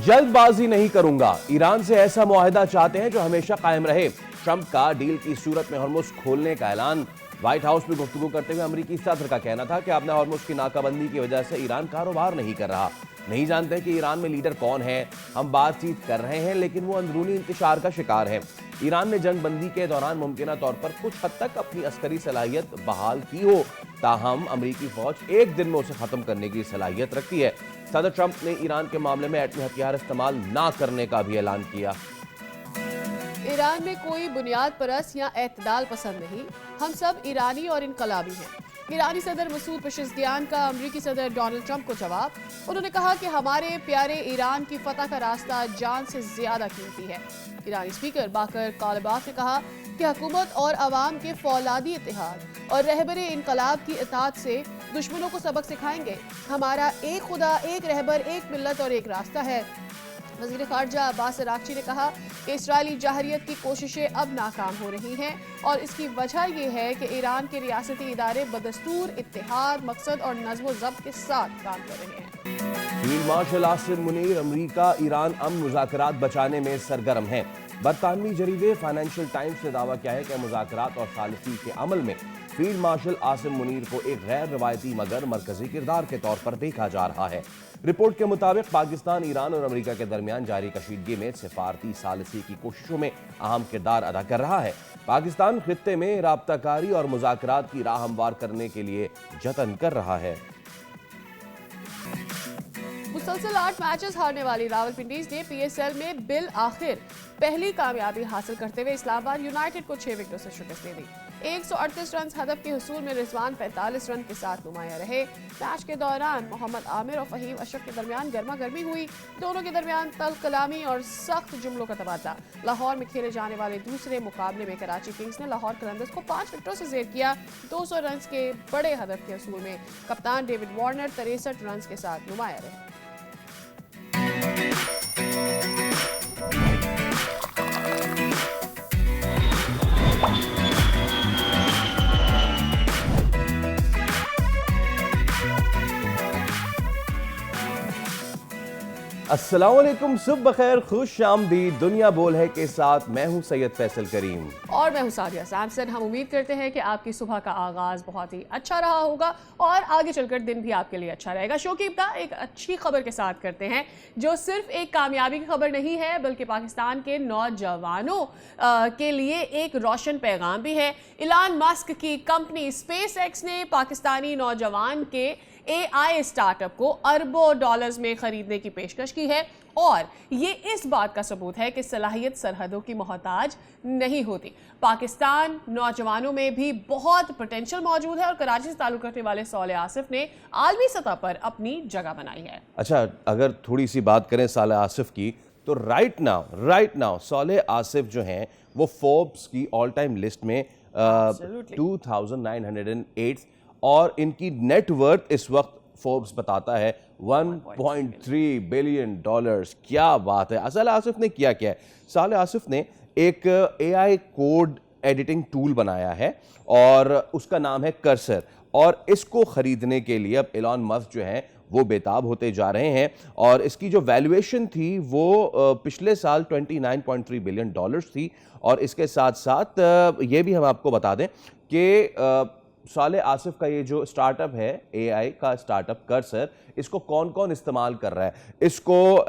जल्दबाजी नहीं करूंगा, ईरान से ऐसा मुआहदा चाहते हैं जो हमेशा कायम रहे। ट्रंप का डील की सूरत में हॉर्मुज़ खोलने का ऐलान। व्हाइट हाउस में गुफ्तगू करते हुए अमेरिकी सदर का कहना था कि अपने हॉर्मुज़ की नाकाबंदी की वजह से ईरान कारोबार नहीं कर रहा। नहीं जानते कि ईरान में लीडर कौन है। हम बातचीत कर रहे हैं लेकिन वो अंदरूनी इंतशार का शिकार है। ईरान ने जंग बंदी के दौरान मुमकिन तौर पर कुछ हद तक अपनी अस्करी सलाहियत बहाल की हो, ताहम अमेरिकी फौज एक दिन में उसे खत्म करने की सलाहियत रखती है। सदर ट्रंप ने ईरान के मामले में एटमी हथियार इस्तेमाल ना करने का भी ऐलान किया। ईरान में कोई बुनियाद परस्त या एतदाल पसंद नहीं, हम सब ईरानी और इनकलाबी हैं। ईरानी सदर मसूद पेशेज़गियान का अमेरिकी सदर डोनाल्ड ट्रंप को जवाब। उन्होंने कहा कि हमारे प्यारे ईरान की फतह का रास्ता जान से ज्यादा कीमती है। ईरानी स्पीकर बाकर कालबाफ ने कहा कि हुकूमत और अवाम के फौलादी इत्तेहाद और रहबर इनकलाब की इताअत से दुश्मनों को सबक सिखाएंगे। हमारा एक खुदा, एक रहबर, एक मिल्लत और एक रास्ता है। वज़ीर ख़ारजा अब्बास अराग़ची ने कहा कि इस्राएली जाहरियत की कोशिशें अब नाकाम हो रही हैं और इसकी वजह यह है कि ईरान के रियासती इदारे बदस्तूर इत्तेहाद, मकसद और नज़्म व ज़ब्त के साथ काम कर रहे हैं। Field marshal Asim Munir America Iran अमन मुज़ाकरात बचाने में सरगर्म हैं। बरतानवी जरीदे फाइनेंशियल टाइम्स ने दावा किया है कि मुज़ाकरात और सालिसी के अमल में फील्ड मार्शल आसिम मुनीर को एक गैर रवायती मगर मरकजी किरदार के तौर पर देखा जा रहा है। रिपोर्ट के मुताबिक पाकिस्तान, ईरान और अमेरिका के दरमियान जारी कशीदगी में सिफारती सालिसी की कोशिशों में अहम किरदार अदा कर रहा है। पाकिस्तान खित्ते में राब्ताकारी और मुज़ाकरात की राह हमवार करने के लिए जतन कर रहा है। मुसलसल 8 मैचेस हारने वाली रावलपिंडीज ने पीएसएल में बिल आखिर पहली कामयाबी हासिल करते हुए इस्लामाबाद यूनाइटेड को 6 विकेटों से शिकस्त दे दी। 138 रन हदफ के हुसूल में रिजवान 45 रन के साथ नुमाया रहे। मैच के दौरान मोहम्मद आमिर और फहीम अशरफ के दरमियान गर्मा गर्मी हुई। दोनों के दरमियान तल्ख कलामी और सख्त जुमलों का तबादला। लाहौर में खेले जाने वाले दूसरे मुकाबले में कराची किंग्स ने लाहौर कलंदर्स को 5 विकेटों से जेर किया। 200 रन के बड़े हदफ के हुसूल में कप्तान डेविड वार्नर 63 रन के साथ नुमाया रहे। अस्सलामुअलैकुम, सुबह बखैर, खुश आमदीद। दुनिया बोल है के साथ मैं हूं सैयद फैसल करीम और मैं हूं सादिया सैमसन। हम उम्मीद करते हैं कि आपकी सुबह का आगाज बहुत ही अच्छा रहा होगा और आगे चलकर दिन भी आपके लिए अच्छा रहेगा। शो की इब्तिदा एक अच्छी खबर के साथ करते हैं जो सिर्फ एक कामयाबी की खबर नहीं है बल्कि पाकिस्तान के नौजवानों के लिए एक रोशन पैगाम भी है। इलान मस्क की कंपनी स्पेस एक्स ने पाकिस्तानी नौजवान के AI स्टार्टअप को अरबों डॉलर्स में खरीदने की पेशकश की है और ये इस बात का सबूत है कि सलाहियत सरहदों की मोहताज नहीं होती। पाकिस्तान नौजवानों में भी बहुत पोटेंशियल मौजूद है और कराची से ताल्लुक रखने वाले सालेह आसिफ ने आलमी सतह पर अपनी जगह बनाई है। अच्छा, अगर थोड़ी सी बात करें सालेह आसिफ की तो राइट नाउ सालेह आसिफ जो हैं वो फोर्ब्स की ऑल टाइम लिस्ट में 2908 और इनकी नेटवर्थ इस वक्त फोर्ब्स बताता है 1.3 बिलियन डॉलर्स। क्या बात है। सालेह आसिफ ने किया क्या है? सालेह आसिफ ने एक AI कोड एडिटिंग टूल बनाया है और उसका नाम है कर्सर और इसको खरीदने के लिए अब एलन मस्क जो हैं वो बेताब होते जा रहे हैं और इसकी जो वैल्यूएशन थी वो पिछले साल 29.3 बिलियन डॉलर्स थी। और इसके साथ साथ ये भी हम आपको बता दें कि सालेह आसिफ का ये जो स्टार्टअप है AI का स्टार्टअप कर्सर, इसको कौन कौन इस्तेमाल कर रहा है? इसको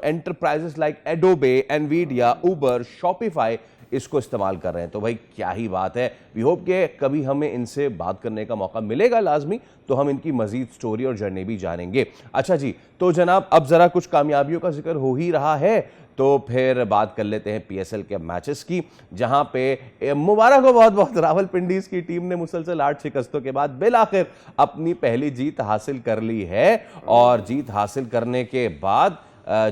एंटरप्राइजेस लाइक एडोबे, एनवीडिया, उबर, शॉपिफाई इसको इस्तेमाल कर रहे हैं। तो भाई क्या ही बात है। वी होप कि कभी हमें इनसे बात करने का मौका मिलेगा लाजमी, तो हम इनकी मजीद स्टोरी और जर्नी भी जानेंगे। अच्छा जी, तो जनाब अब ज़रा कुछ कामयाबियों का जिक्र हो ही रहा है तो फिर बात कर लेते हैं PSL के मैचेस की, जहां पे मुबारक हो बहुत बहुत, रावलपिंडीज की टीम ने मुसलसल 8 शिकस्तों के बाद बिल आखिर अपनी पहली जीत हासिल कर ली है। और जीत हासिल करने के बाद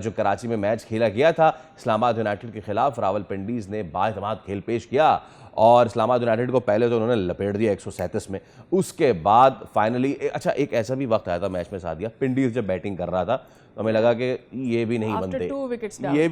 जो कराची में मैच खेला गया था इस्लामाबाद यूनाइटेड के खिलाफ, रावलपिंडीज ने बाएतमाद खेल पेश किया और इस्लामाबाद यूनाइटेड को पहले तो उन्होंने लपेट दिया 137 में। उसके बाद फाइनली अच्छा एक ऐसा भी वक्त आया था मैच में सादिया, पिंडीज जब बैटिंग कर रहा था तो हमें लगा कि ये भी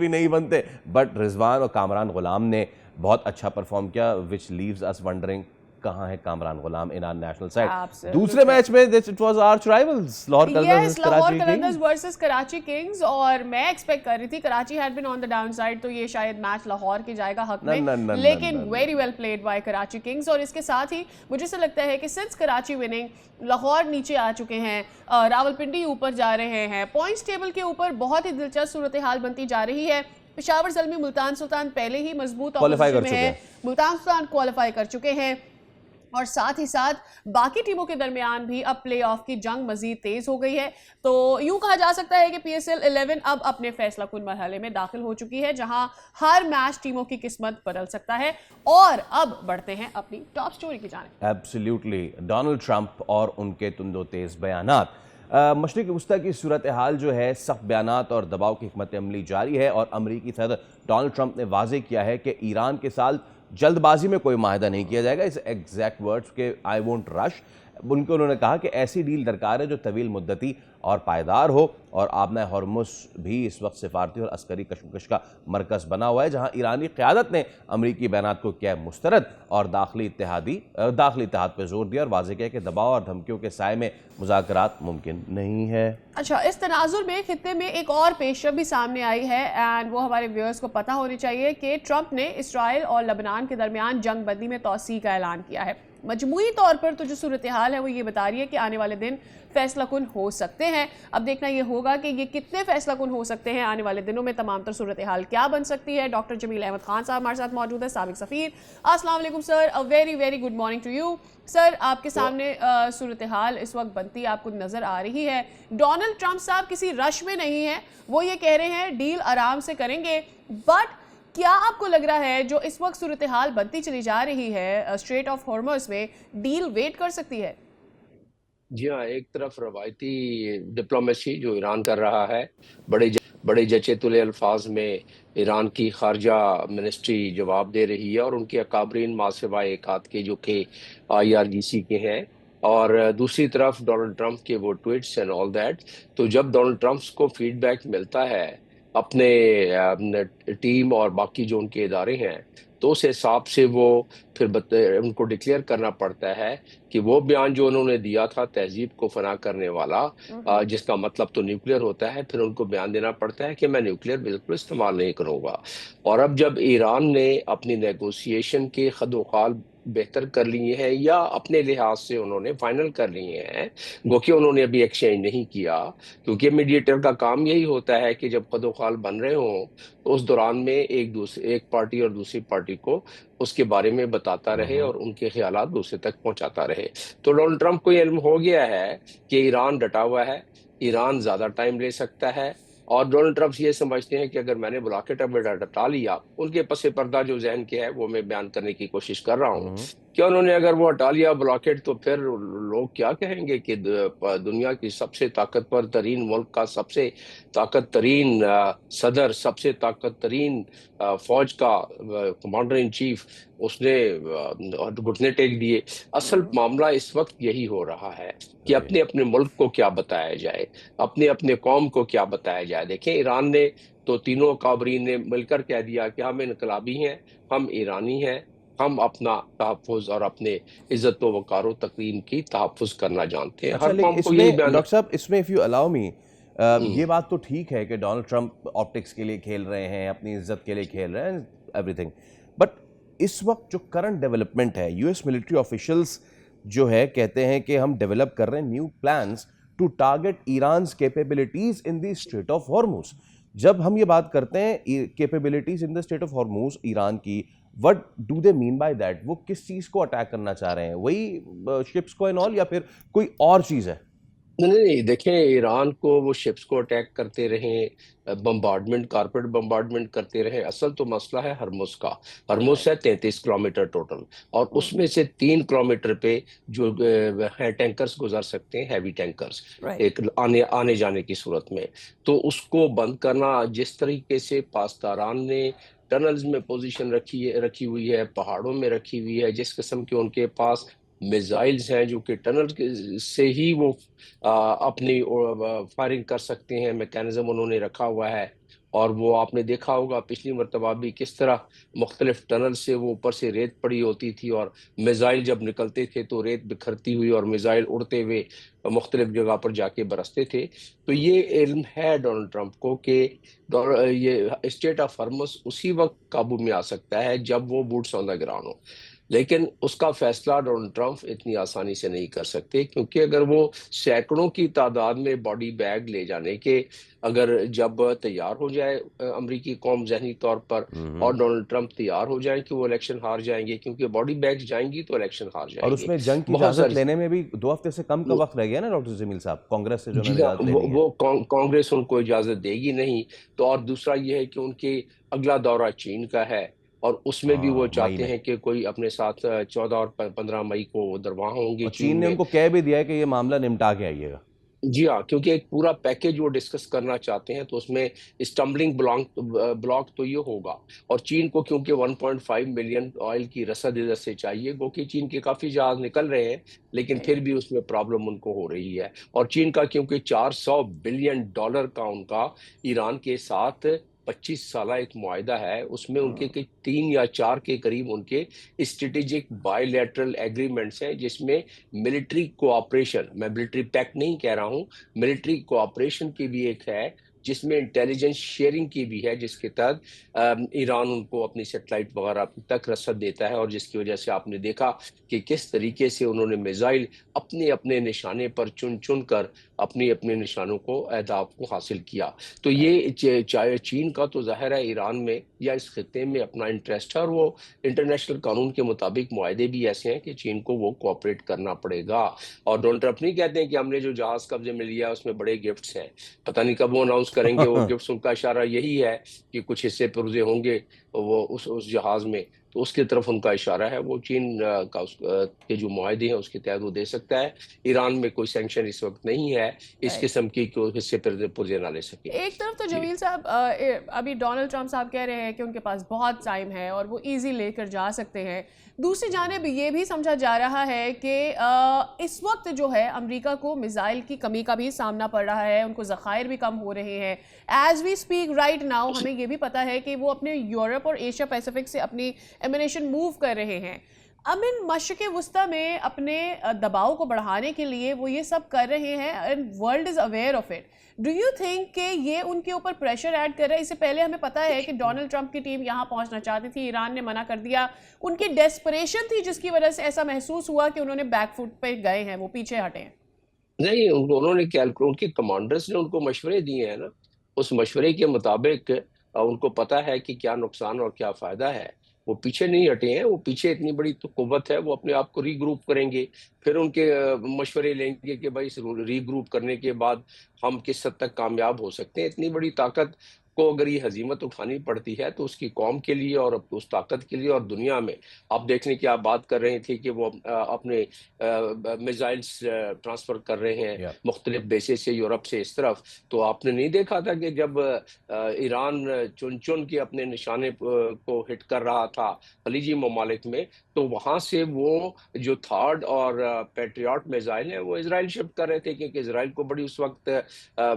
नहीं बनते, बट रिजवान और कामरान गुलाम ने बहुत अच्छा परफॉर्म किया, विच लीव्स अस वंडरिंग कहाँ है Kamran Ghulam Iran national side. Absolutely. दूसरे मैच में it was arch rivals Lahore Qalandars Lahore Karachi Qalandars Kings. Versus Karachi Kings, और मैं एक्सपेक्ट कर रही थी Karachi had been on the down side, तो ये शायद मैच लाहौर के जाएगा हक न, न, में, न, लेकिन न, न, very well played by Karachi Kings. और इसके साथ ही मुझे ऐसा लगता है कि सिंस कराची विनिंग लाहौर नीचे आ चुके हैं, रावलपिंडी ऊपर जा रहे हैं, पॉइंट्स टेबल के ऊपर बहुत ही दिलचस्प सूरत हाल बनती जा रही है। पेशावर ज़ल्मी मुल्तान सुल्तान पहले ही मजबूत क्वालिफाई ऑपोजिशन कर में चुके है, हैं। मुल्तान सुल्तान क्वालिफाई कर चुके हैं, और साथ ही साथ बाकी टीमों के दरमियान भी अब प्लेऑफ की जंग मजीद तेज हो गई है। तो यूं कहा जा सकता है कि PSL 11 अब अपने फैसला कुन मरहले में दाखिल हो चुकी है, जहां हर मैच टीमों की किस्मत बदल सकता है। और अब बढ़ते हैं अपनी टॉप स्टोरी की जानिब। एब्सोल्युटली, डोनाल्ड ट्रंप और उनके तुंदो तेज बयानात। मशरिक़ वस्ता की सूरत हाल जो है, सख्त बयानात और दबाव की हिकमत अमली जारी है, और अमरीकी सदर डोनाल्ड ट्रंप ने वाजे किया है कि ईरान के साथ जल्दबाजी में कोई माहिदा नहीं किया जाएगा। इस एग्जैक्ट वर्ड्स के आई वोंट रश। उन्होंने कहा कि ऐसी डील दरकार है जो तवील मुद्दती और पायदार हो, और आबना हॉर्मुज़ भी इस वक्त सिफारती और अस्करी कशमकश का मरकज़ बना हुआ है, जहाँ ईरानी क़यादत ने अमरीकी बयानात को किया मुस्तरद और दाखिली इत्तेहाद पर जोर दिया और वाज़ेह किया कि दबाव और धमकियों के साए में मुज़ाकरात मुमकिन नहीं है। अच्छा, इस तनाजुर में खित्ते में एक और पेशरफ भी सामने आई है, एंड वो हमारे व्यूअर्स को पता होनी चाहिए कि ट्रंप ने इसराइल और लबनान के दरमियान जंग बंदी में तोसी का ऐलान किया है। मजमूई तौर पर तो जो सूरत हाल है वो ये बता रही है कि आने वाले दिन फैसला कुन हो सकते हैं। अब देखना ये होगा कि ये कितने फैसला कुन हो सकते हैं आने वाले दिनों में, तमाम तर सूरत हाल क्या बन सकती है। डॉक्टर जमील अहमद खान साहब हमारे साथ मौजूद है, साबिक सफ़ीर। अस्सलाम वालेकुम sir, a very very good morning to you sir. आपके सामने सूरत हाल इस वक्त बनती आपको नज़र आ रही है। डोनाल्ड ट्रंप साहब किसी रश में नहीं है, वो ये कह रहे हैं डील आराम से करेंगे, बट क्या आपको लग रहा है जो इस वक्त सूरत हाल बनती चली जा रही है स्ट्रेट ऑफ हॉर्मुज़ में, डील वेट कर सकती है? जी हाँ, एक तरफ रवायती डिप्लोमेसी जो ईरान कर रहा है, बड़े जचे तुले अल्फाज में ईरान की खारजा मिनिस्ट्री जवाब दे रही है, और उनके अकाबरीन मासिवा एक आध के जो कि IRGC के हैं, और दूसरी तरफ डोनाल्ड ट्रंप के वो ट्वीट्स एंड ऑल दैट। तो जब डोनाल्ड ट्रंप को फीडबैक मिलता है अपने टीम और बाकी जो उनके इदारे हैं, तो उस हिसाब से वो फिर उनको डिक्लेयर करना पड़ता है कि वो बयान जो उन्होंने दिया था तहजीब को फना करने वाला, जिसका मतलब तो न्यूक्लियर होता है, फिर उनको बयान देना पड़ता है कि मैं न्यूक्लियर बिल्कुल इस्तेमाल नहीं करूंगा। और अब जब ईरान ने अपनी नेगोशिएशन के खदोखाल बेहतर कर लिए हैं, या अपने लिहाज से उन्होंने फाइनल कर लिए हैं, गो कि उन्होंने अभी एक्सचेंज नहीं किया, क्योंकि मीडिएटर का काम यही होता है कि जब खदोखाल बन रहे हों तो उस दौरान में एक पार्टी और दूसरी पार्टी को उसके बारे में बताता रहे और उनके ख्यालात दूसरे तक पहुंचाता रहे। तो डोनाल्ड ट्रंप को ये इल्म हो गया है कि ईरान डटा हुआ है, ईरान ज्यादा टाइम ले सकता है, और डोनाल्ड ट्रंप ये समझते हैं कि अगर मैंने ब्लॉकेट अब हटा लिया, उनके पसे पर्दा जो जहन के है वो मैं बयान करने की कोशिश कर रहा हूँ कि उन्होंने अगर वो हटा लिया ब्लॉकेट, तो फिर लोग क्या कहेंगे कि दुनिया की सबसे ताकतवर तरीन मुल्क का सबसे ताकत तरीन सदर, सबसे ताकत तरीन फौज का कमांडर इन चीफ, उसने घुटने टेक दिए। असल मामला इस वक्त यही हो रहा है कि अपने अपने मुल्क को क्या बताया जाए, अपने अपने कौम को क्या बताया जाए। देखें, ईरान ने तो तीनों काबरीन ने मिलकर कह दिया कि हम इनकलाबी हैं, हम ईरानी हैं, हम अपना तहफ़्फ़ुज़ और अपने इज्जत व वक़ार व तक़रीम की तहफ़्फ़ुज़ करना जानते हैं। अच्छा, हर लेकिन कौम को यही इसमें बयान। डॉक्टर साहब, इसमें इफ़ यू अलाउ मी, ये बात तो ठीक है कि डोनाल्ड ट्रंप ऑप्टिक्स के लिए खेल रहे हैं, अपनी इज्जत के लिए खेल रहे हैं, एवरीथिंग, बट इस वक्त जो करंट डेवलपमेंट है, US मिलिट्री ऑफिशियल्स जो है कहते हैं कि हम डेवलप कर रहे हैं new plans to target Iran's capabilities in the Strait of Hormuz. जब हम ये बात करते हैं capabilities in the Strait of Hormuz Iran की, what do they mean by that? वो किस चीज़ को अटैक करना चाह रहे हैं? वही शिप्स को एंड ऑल, या फिर कोई और चीज़ है? नहीं, देखें, ईरान को वो शिप्स को अटैक करते रहे, बम्बार्डमेंट, कारपेट बम्बार्डमेंट करते रहे, असल तो मसला है हरमुज का। हरमुज है 33 किलोमीटर टोटल, और उसमें से 3 किलोमीटर पे जो है टैंकर्स गुजर सकते हैं, हैवी टैंकर्स, एक आने जाने की सूरत में। तो उसको बंद करना, जिस तरीके से पासदारान ने टनल्स में पोजीशन रखी हुई है, पहाड़ों में रखी हुई है, जिस किस्म के उनके पास मिसाइल्स हैं जो कि टनल से ही वो अपनी फायरिंग कर सकते हैं, मैकेनिज्म उन्होंने रखा हुआ है, और वो आपने देखा होगा पिछली मरतबा भी किस तरह मुख्तलिफ टनल से वो ऊपर से रेत पड़ी होती थी और मिसाइल जब निकलते थे तो रेत बिखरती हुई और मिसाइल उड़ते हुए मुख्तलिफ जगह पर जाके बरसते थे। तो ये इल्म है डोनाल्ड ट्रंप को कि ये स्टेट ऑफ हॉर्मुज़ उसी वक्त काबू में आ सकता है जब वो बूट्स ऑन द ग्राउंड हो। लेकिन उसका फैसला डोनाल्ड ट्रंप इतनी आसानी से नहीं कर सकते, क्योंकि अगर वो सैकड़ों की तादाद में बॉडी बैग ले जाने के अगर जब तैयार हो जाए अमरीकी कौम जहनी तौर पर, और डोनाल्ड ट्रंप तैयार हो जाए कि वो इलेक्शन हार जाएंगे, क्योंकि बॉडी बैग्स जाएंगी तो इलेक्शन हार और जाएंगे। उसमें जंग की बहुत इजाजत सारी लेने में भी 2 हफ्ते से कम का वक्त रह गया ना डॉक्टर जमील साहब, कांग्रेस से जो जी उन्होंने हाँ, इजाजत लेनी है। वो कांग्रेस उनको इजाजत देगी नहीं। तो और दूसरा ये है कि उनके अगला दौरा चीन का है, और उसमें भी वो हाँ, मई चाहते में। हैं कि कोई अपने साथ 14 और 15 मई को उधर वहां होंगे और चीन चीन ने में। उनको कह भी दिया है कि ये मामला निपटा के आइएगा। जी हाँ, क्योंकि एक पूरा पैकेज वो डिस्कस करना चाहते हैं, तो उसमें स्टम्बलिंग ब्लॉक तो ये होगा। और चीन को क्योंकि 1.5 मिलियन ऑयल की रसद इधर से चाहिए, वो कि चीन के काफी जहाज निकल रहे हैं, लेकिन फिर भी उसमें प्रॉब्लम उनको हो रही है। और चीन का क्योंकि $400 बिलियन का उनका ईरान के साथ 25 साला एक मुआहदा है, उसमें उनके के 3 या 4 के करीब उनके स्ट्रेटेजिक बायलैटरल एग्रीमेंट्स हैं, जिसमें मिलिट्री कोऑपरेशन, मैं मिलिट्री पैक्ट नहीं कह रहा हूं, मिलिट्री कोऑपरेशन की भी एक है, जिसमें इंटेलिजेंस शेयरिंग की भी है, जिसके तहत ईरान उनको अपनी सेटेलाइट वगैरह तक रसद देता है, और जिसकी वजह से आपने देखा कि किस तरीके से उन्होंने मिसाइल अपने अपने निशाने पर चुन चुन कर अपने अपने निशानों को अहदाफ को हासिल किया। तो ये चाहे चीन का तो जाहिर है ईरान में या इस खित्ते में अपना इंटरेस्ट है, और वो इंटरनेशनल कानून के मुताबिक मुआहदे भी ऐसे हैं कि चीन को वो कोऑपरेट करना पड़ेगा। और डोनाल्ड ट्रंप नहीं कहते हैं कि हमने जो जहाज कब्जे में लिया उसमें बड़े गिफ्ट्स हैं, पता नहीं कब वो अनाउंस करेंगे वो गिफ्ट्स। उनका इशारा यही है कि कुछ हिस्से पुर्जे होंगे वो उस जहाज में, तो उसकी तरफ उनका इशारा है। वो चीन के जो मुआहदे हैं उसके तहत वो दे सकता है। ईरान में कोई सैंक्शन इस वक्त नहीं है इस राइट। किस्म की कि हिस्से पुर्जे ना ले सके। एक तरफ तो जी जमील साहब अभी डोनाल्ड ट्रंप साहब कह रहे हैं कि उनके पास बहुत टाइम है और वो इजी लेकर जा सकते हैं। दूसरी जानिब ये भी समझा जा रहा है कि इस वक्त जो है अमेरिका को मिसाइल की कमी का भी सामना पड़ रहा है, उनको ज़खायर भी कम हो रहे हैं। As we speak right now हमें ये भी पता है कि वो अपने यूरोप और एशिया पैसिफिक से अपनी एमिनेशन मूव कर रहे हैं। अब इन मशरक़ वस्ता में अपने दबाव को बढ़ाने के लिए वो ये सब कर रहे हैं and world is aware of it. Do you think कि ये उनके ऊपर प्रेशर ऐड कर रहा है? इससे पहले हमें पता है कि डोनाल्ड ट्रंप की टीम यहाँ पहुँचना चाहती थी, ईरान ने मना कर दिया। उनकी डेस्परेशन थी जिसकी वजह से ऐसा महसूस हुआ कि उन्होंने बैकफुट पे गए हैं, वो पीछे हटे हैं। नहीं, उन्होंने क्या, उनके कमांडर्स ने उनको मशवरे दिए हैं ना, उस मशवरे के मुताबिक उनको पता है कि क्या नुकसान और क्या फायदा है। वो पीछे नहीं हटे हैं, वो पीछे इतनी बड़ी तो कुव्वत है, वो अपने आप को रीग्रुप करेंगे, फिर उनके मशवरे लेंगे कि भाई इस रीग्रुप करने के बाद हम किस हद तक कामयाब हो सकते हैं। इतनी बड़ी ताकत को अगर ये हजीमत उठानी पड़ती है तो उसकी कौम के लिए और उस ताकत के लिए, और दुनिया में आप देखने की आप बात कर रहे थे कि वो अपने मिसाइल्स ट्रांसफर कर रहे हैं मुख्तलिफ बेसिस से यूरोप से इस तरफ। तो आपने नहीं देखा था कि जब ईरान चुन चुन के अपने निशाने को हिट कर रहा था खलीजी ममालिक में, तो वहां से वो जो थर्ड और पैट्रियट मिसाइल है वो इसराइल शिफ्ट कर रहे थे, क्योंकि इसराइल को बड़ी उस वक्त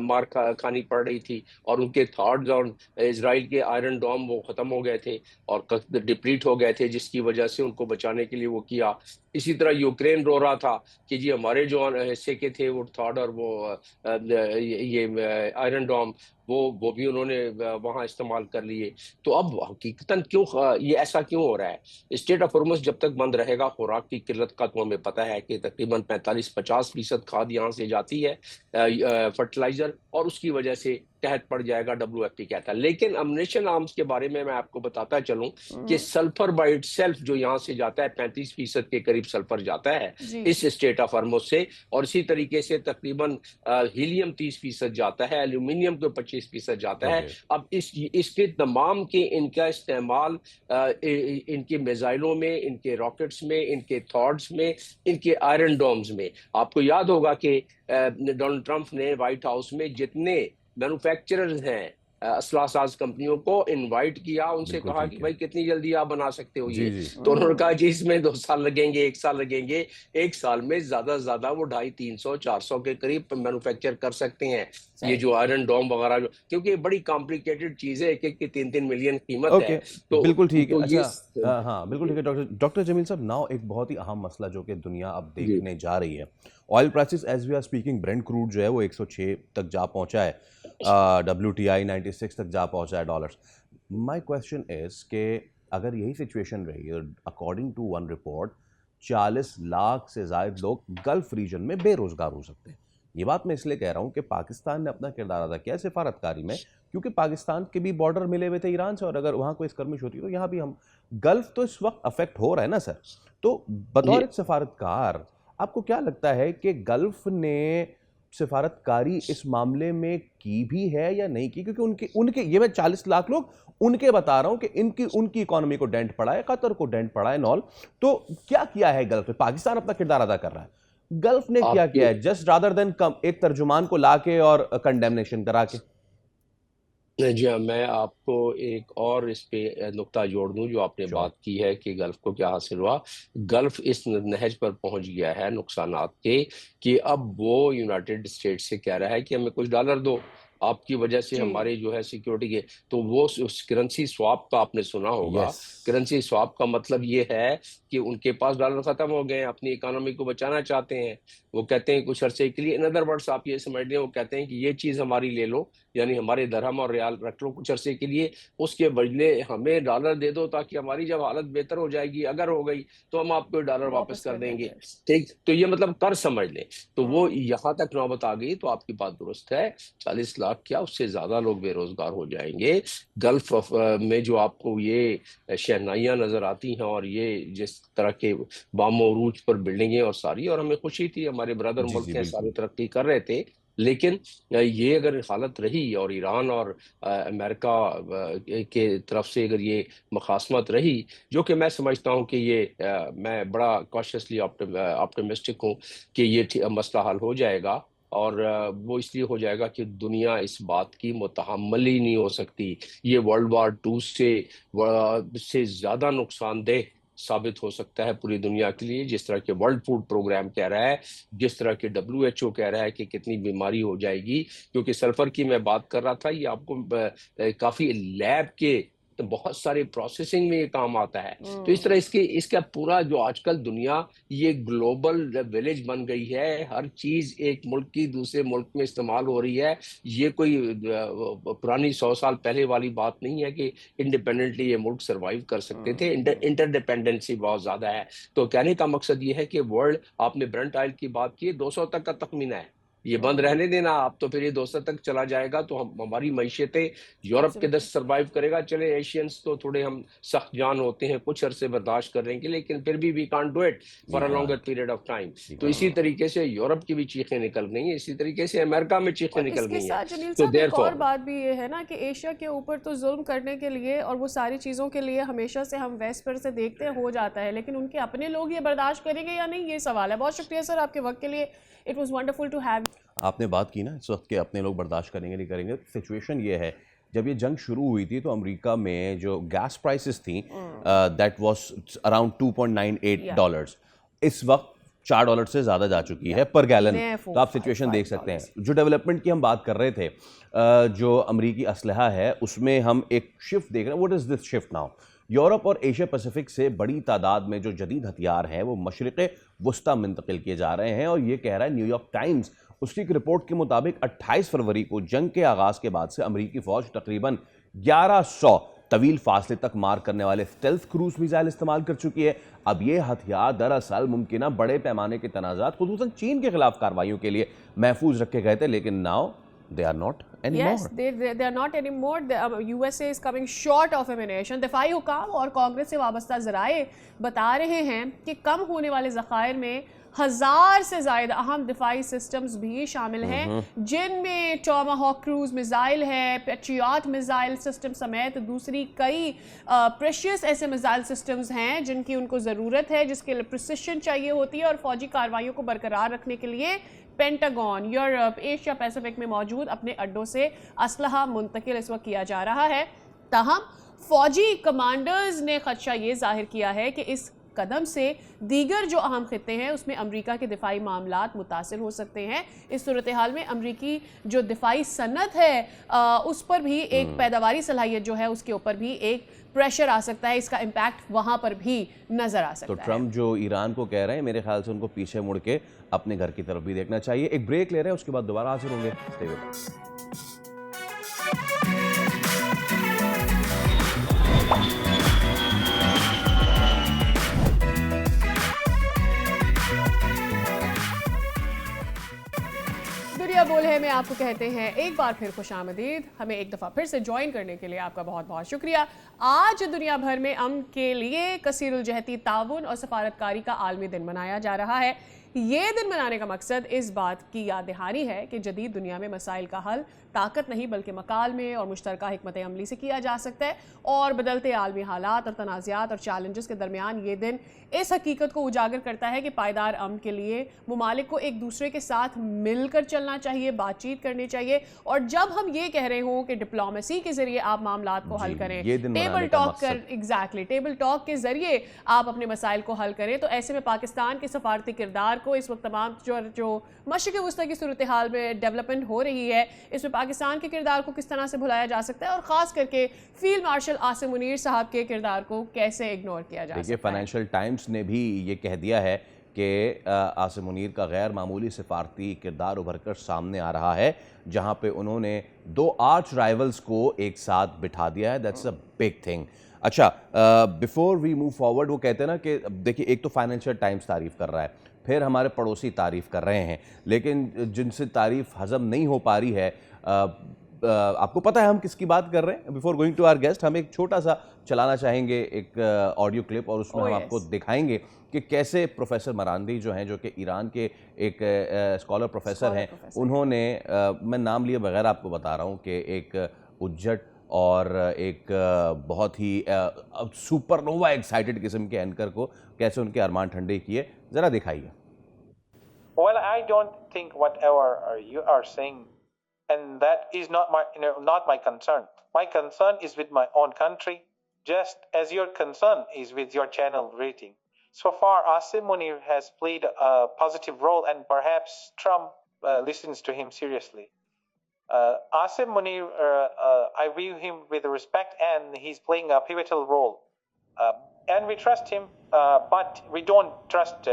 मार खानी पड़ रही थी, और उनके थर्ड और इसराइल के आयरन डोम वो खत्म हो गए थे और डिप्लीट हो गए थे, जिसकी वजह से उनको बचाने के लिए वो किया। इसी तरह यूक्रेन रो रहा था कि जी हमारे जो हिस्से के थे वो थर्ड और वो ये आयरन डोम वो भी उन्होंने वहां इस्तेमाल कर लिए। तो अब हकीकतन क्यों ये ऐसा क्यों हो रहा है? स्टेट ऑफ हॉर्मुज़ जब तक बंद रहेगा, खुराक की किल्लत का तो हमें पता है कि तकरीबन 45-50% खाद यहाँ से जाती है, फर्टिलाइजर, और उसकी वजह से तहत पड़ जाएगा, WFP कहता है। लेकिन अम्युनिशन आर्म्स के बारे में मैं आपको बताता चलूं कि सल्फर बाय इटसेल्फ जो यहाँ से जाता है 35% के करीब सल्फर जाता है इस स्टेट ऑफ हॉर्मुज़ से, और इसी तरीके से तकरीबन हीलियम 30% जाता है, एल्यूमिनियम तो 25% जाता है। अब इसके तमाम के इनका इस्तेमाल इनके मिसाइलों में, इनके रॉकेट्स में, इनके थॉर्ड्स में, इनके आयरन डोम्स में। आपको याद होगा कि डोनाल्ड ट्रंप ने व्हाइट हाउस में जितने मैन्युफैक्चरर्स हैं असलासाज कंपनियों को इनवाइट किया, उनसे बिल्कुल कहा ठीक कि है। भाई कितनी जल्दी आप बना सकते हो ये। जी, जी। तो उन्होंने कहा जी इसमें 2 साल लगेंगे, 1 साल लगेंगे। 1 साल में ज्यादा से ज्यादा वो 250, 300, 400 के करीब मैन्युफैक्चर कर सकते हैं ये सही। जो आयरन डोम वगैरह, जो क्योंकि ये बड़ी कॉम्प्लिकेटेड चीज है, एक एक की 3-3 मिलियन कीमत है। ओके, तो बिल्कुल ठीक है। तो ये अच्छा, हाँ, बिल्कुल ठीक है डॉक्टर डॉक्टर जमील साहब। नाउ एक बहुत ही अहम मसला जो कि दुनिया अब जी देखने जा रही है, oil prices as we are speaking, Brent crude जो है वो 106 तक जा पहुंचा है, WTI 96 तक जा पहुंचा है डॉलर्स। माय क्वेश्चन इज कि अगर यही सिचुएशन रही, according to one report 40 lakh से ज़ायद लोग गल्फ रीजन में बेरोजगार हो सकते हैं। ये बात मैं इसलिए कह रहा हूँ कि पाकिस्तान ने अपना किरदार अदा किया सिफारतकारी में, क्योंकि पाकिस्तान के भी बॉर्डर मिले हुए थे ईरान से, और अगर वहाँ कोई स्कर्मिश होती तो यहाँ भी हम, गल्फ तो इस वक्त अफेक्ट हो रहा है ना सर। तो बतौर ये एक सफारतकार आपको क्या लगता है कि गल्फ ने सिफारतकारी इस मामले में की भी है या नहीं की? क्योंकि उनके उनके ये मैं 40 लाख लोग उनके बता रहा हूं कि इनकी उनकी इकोनॉमी को डेंट पड़ा है, कतर को डेंट पड़ा है नॉल। तो क्या किया है गल्फ ने? पाकिस्तान अपना किरदार अदा कर रहा है, गल्फ ने क्या आपके किया है जस्ट रादर देन कम एक तर्जुमान को लाके और कंडेमनेशन करा के? जी हाँ, मैं आपको एक और इस पे नुक्ता जोड़ दूं जो आपने श्योर। बात की है कि गल्फ को क्या हासिल हुआ। गल्फ इस नहज पर पहुंच गया है नुकसानात के, कि अब वो यूनाइटेड स्टेट्स से कह रहा है कि हमें कुछ डॉलर दो, आपकी वजह से जी। हमारे जो है सिक्योरिटी के। तो वो उस करेंसी स्वैप का आपने सुना होगा। यस। करेंसी स्वैप का मतलब ये है कि उनके पास डॉलर खत्म हो गए हैं, अपनी इकोनॉमी को बचाना चाहते हैं। वो कहते हैं कुछ अरसे के लिए, इन अदर वर्ड्स आप ये समझ लें, वो कहते हैं कि ये चीज हमारी ले लो, यानी हमारे दरहम और रियाल रख लो कुछ अरसे के लिए, उसके बदले हमें डॉलर दे दो, ताकि हमारी जब हालत बेहतर हो जाएगी, अगर हो गई, तो हम आपको डॉलर वापस कर देंगे। ठीक, तो ये मतलब कर समझ लें। तो वो यहाँ तक नौबत आ गई। तो आपकी बात दुरुस्त है, 40 लाख क्या उससे ज्यादा लोग बेरोजगार हो जाएंगे। गल्फ में जो आपको ये शहनाइयाँ नजर आती हैं और ये जिस तरह के बामो अरूज पर बिल्डिंगें और सारी, और हमें खुशी थी, हमारे ब्रदर जी जी मुल्क हैं सारे बिल्कुल। तरक्की कर रहे थे। लेकिन ये अगर हालत रही और ईरान और अमेरिका के तरफ से अगर ये मुखासमत रही, जो कि मैं समझता हूँ कि ये मैं बड़ा कॉशियसली ऑप्टिमिस्टिक हूँ कि ये मसला हल हो जाएगा। और वो इसलिए हो जाएगा कि दुनिया इस बात की मुतहम्मल ही नहीं हो सकती। ये वर्ल्ड वार 2 से ज्यादा नुकसानदेह साबित हो सकता है पूरी दुनिया के लिए, जिस तरह के वर्ल्ड फूड प्रोग्राम कह रहा है, जिस तरह के WHO कह रहा है कि कितनी बीमारी हो जाएगी। क्योंकि सल्फर की मैं बात कर रहा था, ये आपको काफी लैब के तो बहुत सारे प्रोसेसिंग में ये काम आता है। तो इस तरह इसका पूरा जो आजकल दुनिया ये ग्लोबल विलेज बन गई है, हर चीज एक मुल्क की दूसरे मुल्क में इस्तेमाल हो रही है। ये कोई पुरानी 100 साल पहले वाली बात नहीं है कि इंडिपेंडेंटली ये मुल्क सरवाइव कर सकते थे। इंटरडिपेंडेंसी बहुत ज्यादा है। तो कहने का मकसद ये है कि वर्ल्ड, आपने ब्रेंट ऑयल की बात की, 200 तक का तखमीना है, ये बंद रहने देना आप, तो फिर ये 200 तक चला जाएगा, तो हमारी मैशियतें यूरोप के 10 सर्वाइव करेगा। चले एशियंस तो थोड़े हम सख्त जान होते हैं, कुछ अरसे बर्दाश्त कर लेंगे, लेकिन फिर भी we can't do it for a longer period of time. तो इसी तरीके से यूरोप की भी चीखें निकल गई हैं, इसी तरीके से अमेरिका में चीखें और निकल इसके गई साथ हैं। जमील तो साहब एक और देयरफॉर बात भी ये है ना कि एशिया के ऊपर तो जुल्म करने के लिए और वो सारी चीज़ों के लिए हमेशा से हम वेस्ट पर से देखते हैं हो जाता है, लेकिन उनके अपने लोग ये बर्दाश्त करेंगे या नहीं, ये सवाल है। बहुत शुक्रिया सर आपके वक्त के लिए। It was wonderful to have. आपने बात की ना इस वक्त के अपने लोग बर्दाश्त करेंगे नहीं करेंगे। सिचुएशन ये है, जब ये जंग शुरू हुई थी तो अमेरिका में जो गैस प्राइसेस थी दैट वाज अराउंड $2.98, इस वक्त $4 से ज़्यादा जा चुकी है पर गैलन। तो आप सिचुएशन देख सकते हैं। जो डेवलपमेंट की हम बात कर रहे थे, जो अमरीकी असलहा है उसमें हम एक शिफ्ट देख रहे हैं। What is this shift now? Europe और एशिया पैसिफिक से बड़ी तादाद में जो जदीद हथियार हैं वो मशरिक़ वस्ता मुंतकिल किए जा रहे हैं। और ये कह रहा है न्यूयॉर्क टाइम्स, उसकी एक रिपोर्ट के मुताबिक 28 फरवरी को जंग के आगाज़ के बाद से अमरीकी फ़ौज तकरीबन 1100 तवील फासले तक मार करने वाले स्टेल्थ क्रूज मिसाइल इस्तेमाल कर चुकी है। अब ये हथियार दरअसल मुमकिन बड़े पैमाने के तनाज़ात खुसूसन चीन के खिलाफ कार्रवाइयों के लिए महफूज रखे गए थे, लेकिन now they are not anymore. Yes, they are not anymore. The USA is coming short of ammunition. दिफाई हुकाम और कांग्रेस से वाबस्ता ज़राए बता रहे हैं कि कम होने वाले ज़खायर में 1000 से ज़ायद अहम दिफाई सिस्टम्स भी शामिल हैं, जिनमें टॉमाहॉक क्रूज मिसाइल है, पैट्रियट मिसाइल सिस्टम समेत दूसरी कई प्रेशियस ऐसे मिसाइल सिस्टम्स हैं जिनकी उनको ज़रूरत है, जिसके लिए प्रिसिशन चाहिए होती है। और फौजी कार्रवाइयों को बरकरार रखने के लिए पेंटागन यूरोप, एशिया पैसिफिक में मौजूद अपने अड्डों से असलहा मुंतकिल इस वक्त किया जा रहा है। ताहम फौजी कमांडर्स ने खदशा ये जाहिर किया है कि इस कदम से दीगर जो अहम खित्ते हैं उसमें अमरीका के दिफाई मामलात मुतासिर हो सकते हैं। इस सूरत हाल में अमरीकी जो दिफाई सनत है उस पर भी एक पैदावारी सलाहियत जो है उसके ऊपर भी एक प्रेशर आ सकता है, इसका इम्पैक्ट वहां पर भी नजर आ सकता है। तो ट्रम्प जो ईरान को कह रहे हैं, मेरे ख्याल से उनको पीछे मुड़ के अपने घर की तरफ भी देखना चाहिए। एक ब्रेक ले रहे हैं, उसके बाद दोबारा हाजिर होंगे। Stay with us. दुनिया बोल है में आपको कहते हैं एक बार फिर खुशामदीद। हमें एक दफ़ा फिर से ज्वाइन करने के लिए आपका बहुत बहुत शुक्रिया। आज दुनिया भर में अमन के लिए कसीरुल जहती ताउन और सफारतकारी का आलमी दिन मनाया जा रहा है। ये दिन मनाने का मकसद इस बात की याद दहानी है कि जदीद दुनिया में मसाइल का हल ताकत नहीं बल्कि मकाल में और मुश्तरका हिकमत अमली से किया जा सकता है। और बदलते आलमी हालात और तनाज़ात और चैलेंजेस के दरमियान ये दिन इस हकीकत को उजागर करता है कि पायदार अमन के लिए मुमालिक को एक दूसरे के साथ मिलकर चलना चाहिए, बातचीत करनी चाहिए। और जब हम ये कह रहे हों कि डिप्लोमेसी के जरिए आप मामलात को हल करें, टेबल टॉक टेबल टॉक के जरिए आप अपने मसाइल को हल करें, तो ऐसे में पाकिस्तान के सफारती किरदार को इस वक्त तमाम जो मशरिक़ वस्ता की सूरत हाल में डेवलपमेंट हो रही है, इसमें पाकिस्तान के किरदार को किस तरह से भुलाया जा सकता है और ख़ास करके फील्ड मार्शल आसिम मुनीर साहब के किरदार को कैसे इग्नोर किया जा सकता है। फाइनेंशियल टाइम्स ने भी ये कह दिया है कि आसिम मुनीर का गैर मामूली सिफारती किरदार उभर कर सामने आ रहा है, जहां पे उन्होंने 2 आर्च राइवल्स को एक साथ बिठा दिया है। That's a big thing. अच्छा, बिफोर वी मूव फॉरवर्ड, वो कहते हैं ना कि देखिए, एक तो फाइनेंशियल टाइम्स तारीफ कर रहा है, फिर हमारे पड़ोसी तारीफ कर रहे हैं, लेकिन जिनसे तारीफ हजम नहीं हो पा रही है, आपको पता है हम किसकी बात कर रहे हैं? Before going to our guest, हम एक छोटा सा चलाना चाहेंगे एक ऑडियो क्लिप, और उसमें हम आपको दिखाएंगे कि कैसे प्रोफेसर मरांदी जो हैं, जो कि ईरान के एक स्कॉलर प्रोफेसर हैं, उन्होंने मैं नाम लिए बगैर आपको बता रहा हूँ कि एक उज्जट और एक बहुत ही सुपरनोवा एक्साइटेड किस्म के एंकर को कैसे उनके अरमान ठंडे किए, ज़रा दिखाइए। Well, I don't think whatever you are saying, and that is not my concern. My concern is with my own country, just as your concern is with your channel rating. So far, Asim Munir has played a positive role, and perhaps Trump listens to him seriously. Asim Munir, I view him with respect, and he's playing a pivotal role. And we trust him, but we don't trust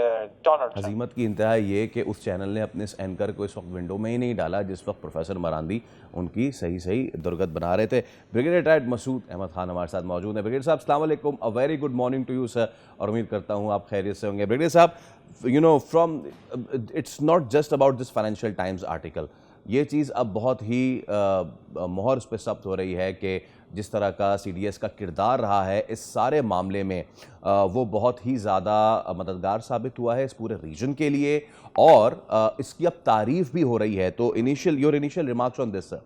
Donald Trump. हज़ीमत की इंतहा ये कि उस channel ने अपने इस anchor को इस वक्त विंडो में ही नहीं डाला जिस वक्त प्रोफेसर मरांदी उनकी सही दुर्गत बना रहे थे। ब्रिगेडियर रिटायर्ड मसूद अहमद खान हमारे साथ मौजूद हैं। ब्रिगेडियर साहब, अस्सलाम वालेकुम, a very good morning to you sir, और उम्मीद करता हूँ आप खैरियत से होंगे। ब्रिगेडियर साहब, you know, from its not just about this financial times article, ये चीज़ अब बहुत ही मोहर उस पर सब्त हो रही है कि जिस तरह का CDS का किरदार रहा है इस सारे मामले में, वो बहुत ही ज़्यादा मददगार साबित हुआ है इस पूरे रीजन के लिए, और इसकी अब तारीफ भी हो रही है। तो your initial remarks on this sir.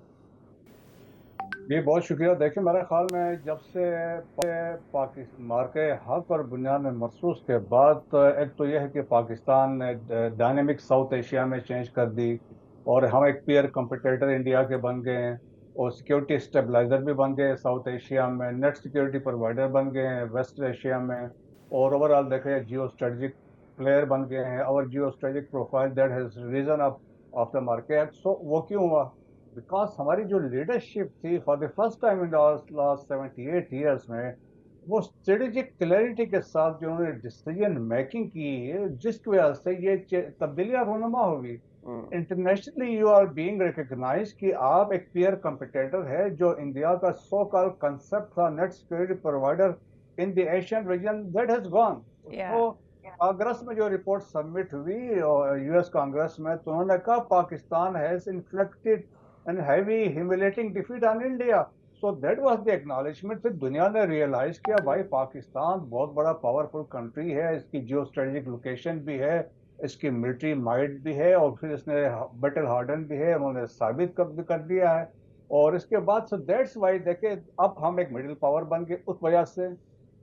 जी, बहुत शुक्रिया। देखिए, मेरे ख्याल में जब से पाकिस्तान मार्के हक पर बुनियाद में मखसूस के बाद, एक तो यह है कि पाकिस्तान ने डायनेमिक साउथ एशिया में चेंज कर दी, और हम एक पीयर कंपटीटर इंडिया के बन गए हैं, और सिक्योरिटी स्टेबलाइजर भी बन गए साउथ एशिया में, नेट सिक्योरिटी प्रोवाइडर बन गए हैं वेस्ट एशिया में, और ओवरऑल देखें जियो स्ट्रेटजिक प्लेयर बन गए हैं। और geostrategic profile that has risen up of the market. So वो क्यों हुआ? बिकॉज हमारी जो लीडरशिप थी for the first time in last 78 years में, वो स्ट्रेटेजिक क्लैरिटी के साथ जो उन्होंने डिसीजन मेकिंग की, जिसकी वजह से ये तब्दीलियाँ रूनुमा होगी। Internationally you are being recognise कि आप एक पीयर कंपटीटर है। जो इंडिया का सो कॉल्ड कंसेप्ट था net security provider in the Asian region, that has gone. तो कांग्रेस में जो रिपोर्ट सबमिट हुई और US कांग्रेस में, तो उन्होंने कहा Pakistan has inflicted an heavy humiliating defeat on India. So that was the acknowledgement. फिर दुनिया ने रियलाइज किया भाई पाकिस्तान बहुत बड़ा पावरफुल कंट्री है, इसकी जियो स्ट्रेटेजिक लोकेशन भी है, इसकी मिलिट्री माइट भी है और फिर इसने बैटल हार्डन भी है, उन्होंने साबित कर दिया है। और इसके बाद सो दैट्स वाई देखे अब हम एक मिडिल पावर बन गए उस वजह से।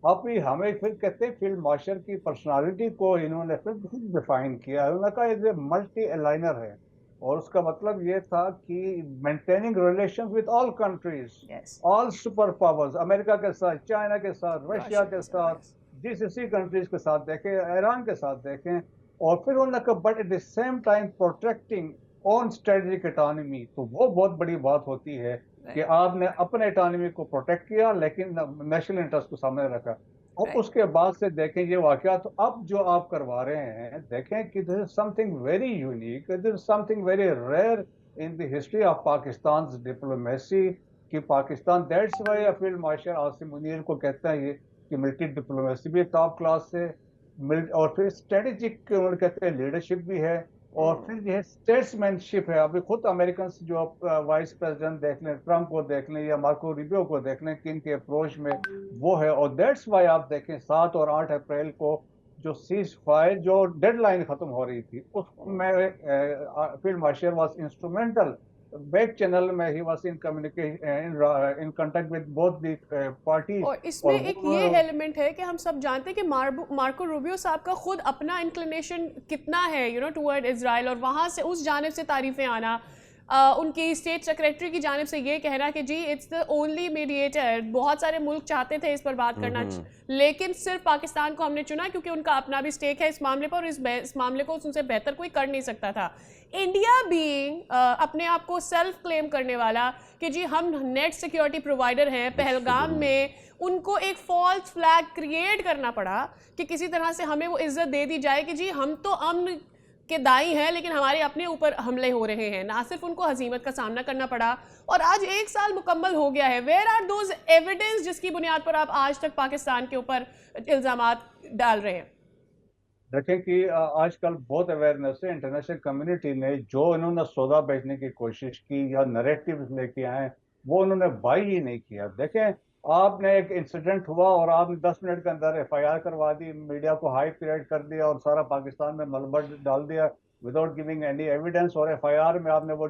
अब भी हमें फिर कहते हैं फील्ड मार्शल की पर्सनालिटी को इन्होंने फिर डिफाइन किया, उन्होंने कहा ये मल्टी अलाइनर है और उसका मतलब ये था कि maintaining relations with all countries, all super powers, America के साथ, चाइना के साथ, रशिया के साथ, जीसीसी कंट्रीज के साथ देखें, ईरान के साथ देखें, और फिर उन्होंने कहा but at the same time protecting on strategic economy. तो वो बहुत बड़ी बात होती है कि आपने अपने इकोनॉमी को प्रोटेक्ट किया लेकिन नेशनल इंटरेस्ट को सामने रखा। और उसके बाद से देखें ये वाकया, तो अब जो आप करवा रहे हैं देखें कि this is something very unique, this is something very rare in the history of Pakistan diplomacy कि Pakistan, that's why field marshal Asim Munir को कहते हैं ये कि मिलिट्री डिप्लोमेसी भी टॉप क्लास है, और फिर स्ट्रेटेजिक कहते हैं लीडरशिप भी है, और फिर यह स्टेट्समैनशिप है। अभी खुद अमेरिकन जो वाइस प्रेसिडेंट देख लें, ट्रंप को देख लें या मार्को रूबियो को देख लें, कि इनके अप्रोच में वो है। और दैट्स वाई आप देखें 7 और 8 अप्रैल को जो सीज फायर जो डेडलाइन खत्म हो रही थी उसमें field marshal was instrumental, back channel में ही was in communication in contact with both the party. और इसमें एक ये एलिमेंट है कि हम सब जानते हैं कि मार्को रूबियो साहब का खुद अपना इंक्लिनेशन कितना है टुवर्ड इजराइल, और वहाँ से उस जानिब से तारीफें आना, उनकी स्टेट सेक्रेटरी की जानिब से ये कहना कि जी इट्स द ओनली मीडिएटर। बहुत सारे मुल्क चाहते थे इस पर बात करना, लेकिन सिर्फ पाकिस्तान को हमने चुना क्योंकि उनका अपना भी स्टेक है इस मामले पर, और इस मामले को उनसे बेहतर कोई कर नहीं सकता था। इंडिया बीइंग अपने आप को सेल्फ क्लेम करने वाला कि जी हम नेट सिक्योरिटी प्रोवाइडर हैं, पहलगाम में उनको एक फॉल्स फ्लैग क्रिएट करना पड़ा कि किसी तरह से हमें वो इज्जत दे दी जाए कि जी हम तो अमन के दाई हैं लेकिन हमारे अपने ऊपर हमले हो रहे हैं। ना सिर्फ उनको हजीमत का सामना करना पड़ा, और आज 1 साल मुकम्मल हो गया है। वेयर आर दोज एविडेंस जिसकी बुनियाद पर आप आज तक पाकिस्तान के ऊपर इल्जामात डाल रहे हैं? देखें कि आजकल बहुत अवेयरनेस है, इंटरनेशनल कम्युनिटी ने जो इन्होंने सौदा बेचने की कोशिश की या नैरेटिव लेके आए वो उन्होंने बाई ही नहीं किया। देखें आपने एक इंसिडेंट हुआ और आपने 10 मिनट के अंदर FIR करवा दी, मीडिया को हाइप क्रिएट कर दिया और सारा पाकिस्तान में मलबा डाल दिया विदाउट गिविंग एनी एविडेंस, और FIR में आपने वो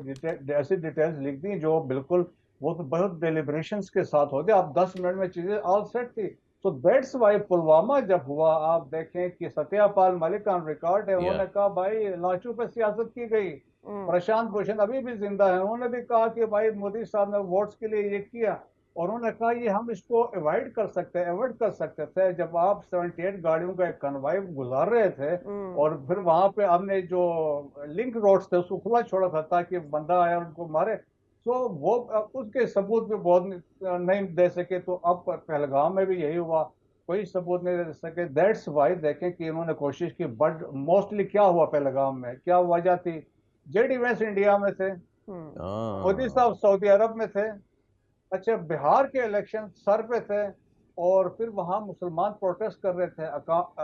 ऐसी डिटेल्स लिख दी जो बिल्कुल वो तो बहुत डिलिब्रेशंस के साथ होते। आप 10 मिनट में चीजें ऑल सेट थी। तो दैट्स वाई पुलवामा जब हुआ आप देखें कि सत्यापाल मलिक ऑन रिकॉर्ड है, उन्होंने कहा भाई लाचू पे सियासत की गई। प्रशांत भूषण अभी भी जिंदा है, उन्होंने भी कहा कि भाई मोदी साहब ने वोट्स के लिए ये किया, और उन्होंने कहा ये हम इसको अवॉइड कर सकते थे जब आप 78 गाड़ियों का एक कन्वाई गुजार रहे थे, और फिर वहां पे हमने जो लिंक रोड्स थे उसको खुला छोड़ा था ताकि बंदा आया उनको मारे। तो वो उसके सबूत भी बहुत नहीं दे सके। तो अब पहलगाम में भी यही हुआ, कोई सबूत नहीं दे सके। दैट्स वाई देखें कि इन्होंने कोशिश की, बट मोस्टली क्या हुआ पहलगाम में, क्या वजह थी? जेडी वेंस इंडिया में थे, मोदी साहब सऊदी अरब में थे, अच्छा बिहार के इलेक्शन सर पे थे, और फिर वहां मुसलमान प्रोटेस्ट कर रहे थे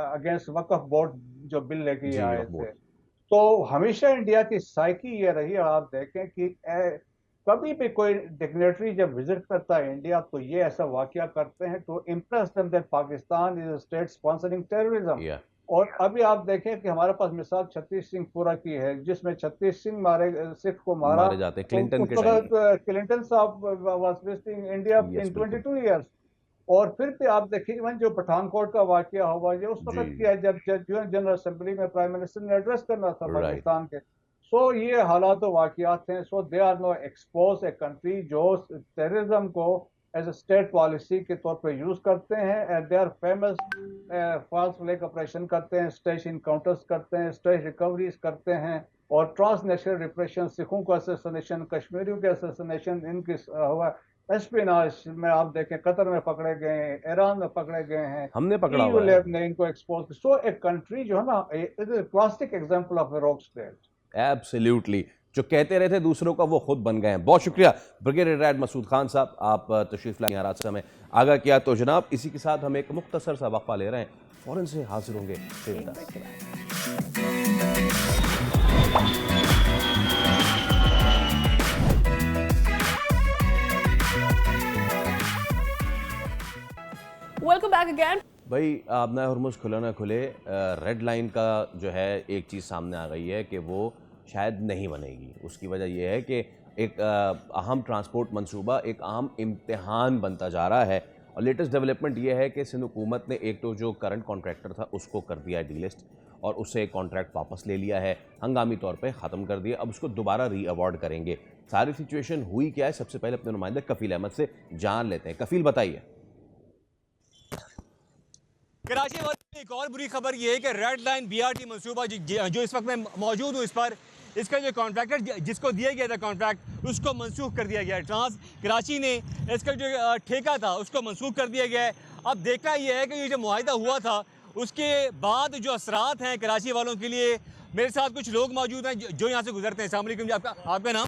अगेंस्ट वक्फ बोर्ड जो बिल लेके आए थे। तो हमेशा इंडिया की साइकी ये रही है, आप देखें कि कभी भी कोई डिग्नेटरी जब विजिट करता है इंडिया तो ये ऐसा वाकया करते हैं to impress them that Pakistan is state sponsoring terrorism. और अभी आप देखें कि हमारे पास मिसाल 36 सिंह पूरा की है, जिसमें 36 सिंह सिख को मारा जाते क्लिंटन साहब was visiting India in 22 years. और फिर भी आप देखिए इवन जो पठानकोट का वाकया हुआ ये उस वक्त किया जब जनरल असेंबली में प्राइम मिनिस्टर ने एड्रेस करना था पाकिस्तान के। सो ये हालात वाकयात हैं। So they are now exposed a country जो टेररिज्म को एज ए स्टेट पॉलिसी के तौर पे यूज करते हैं, and they are famous false flag operation करते हैं, स्टेज इनकाउंटर्स करते हैं, स्टेज रिकवरीज करते हैं, और ट्रांसनेशनल रिप्रेशन, सिखों को असैसिनेशन, कश्मीरियों के असैसिनेशन, इनकी हुआ एस्पिनाज में आप देखें कतर में पकड़े गए हैं, ईरान में पकड़े गए हैं, हमने पकड़ा हुआ है। ने इनको एक्सपोज। सो एक कंट्री जो है ना, it is classic example of a rock state. Absolutely, जो कहते रहते दूसरों का वो खुद बन गए हैं। बहुत शुक्रिया ब्रिगेडियर रिटायर्ड मसूद खान साहब, आप तशरीफ लाए हादसा में आगाह किया। तो जनाब इसी के साथ हम एक मुख्तसर सा वक्फा ले रहे हैं, फौरन से हाजिर होंगे। Welcome back again. भाई अपना हरमुज़ खुला ना खुले, रेड लाइन का जो है एक चीज़ सामने आ गई है कि वो शायद नहीं बनेगी। उसकी वजह यह है कि एक अहम ट्रांसपोर्ट मंसूबा एक अहम इम्तिहान बनता जा रहा है। और लेटेस्ट डेवलपमेंट ये है कि सिंध हुकूमत ने एक तो जो करंट कॉन्ट्रैक्टर था उसको कर दिया है डीलिस्ट, और उससे कॉन्ट्रैक्ट वापस ले लिया है, हंगामी तौर पे ख़त्म कर दिया। अब उसको दोबारा री अवार्ड करेंगे। सारी सिचुएशन हुई क्या है, सबसे पहले अपने नुमाइंदे कफ़ील अहमद से जान लेते हैं। कफ़ील बताइए। कराची वाले एक और बुरी खबर ये है कि रेड लाइन बीआरटी मंसूबा जो इस वक्त मैं मौजूद हूँ, इस पर इसका जो कॉन्ट्रैक्टर जिसको दिया गया था कॉन्ट्रैक्ट, उसको मनसूख कर दिया गया है। ट्रांस कराची ने इसका जो ठेका था उसको मनसूख कर दिया गया है। अब देखना यह है कि ये जो मुआहिदा हुआ था उसके बाद जो असरात हैं कराची वालों के लिए। मेरे साथ कुछ लोग मौजूद हैं जो यहाँ से गुजरते हैं। अस्सलाम वालेकुम जी, आपका नाम?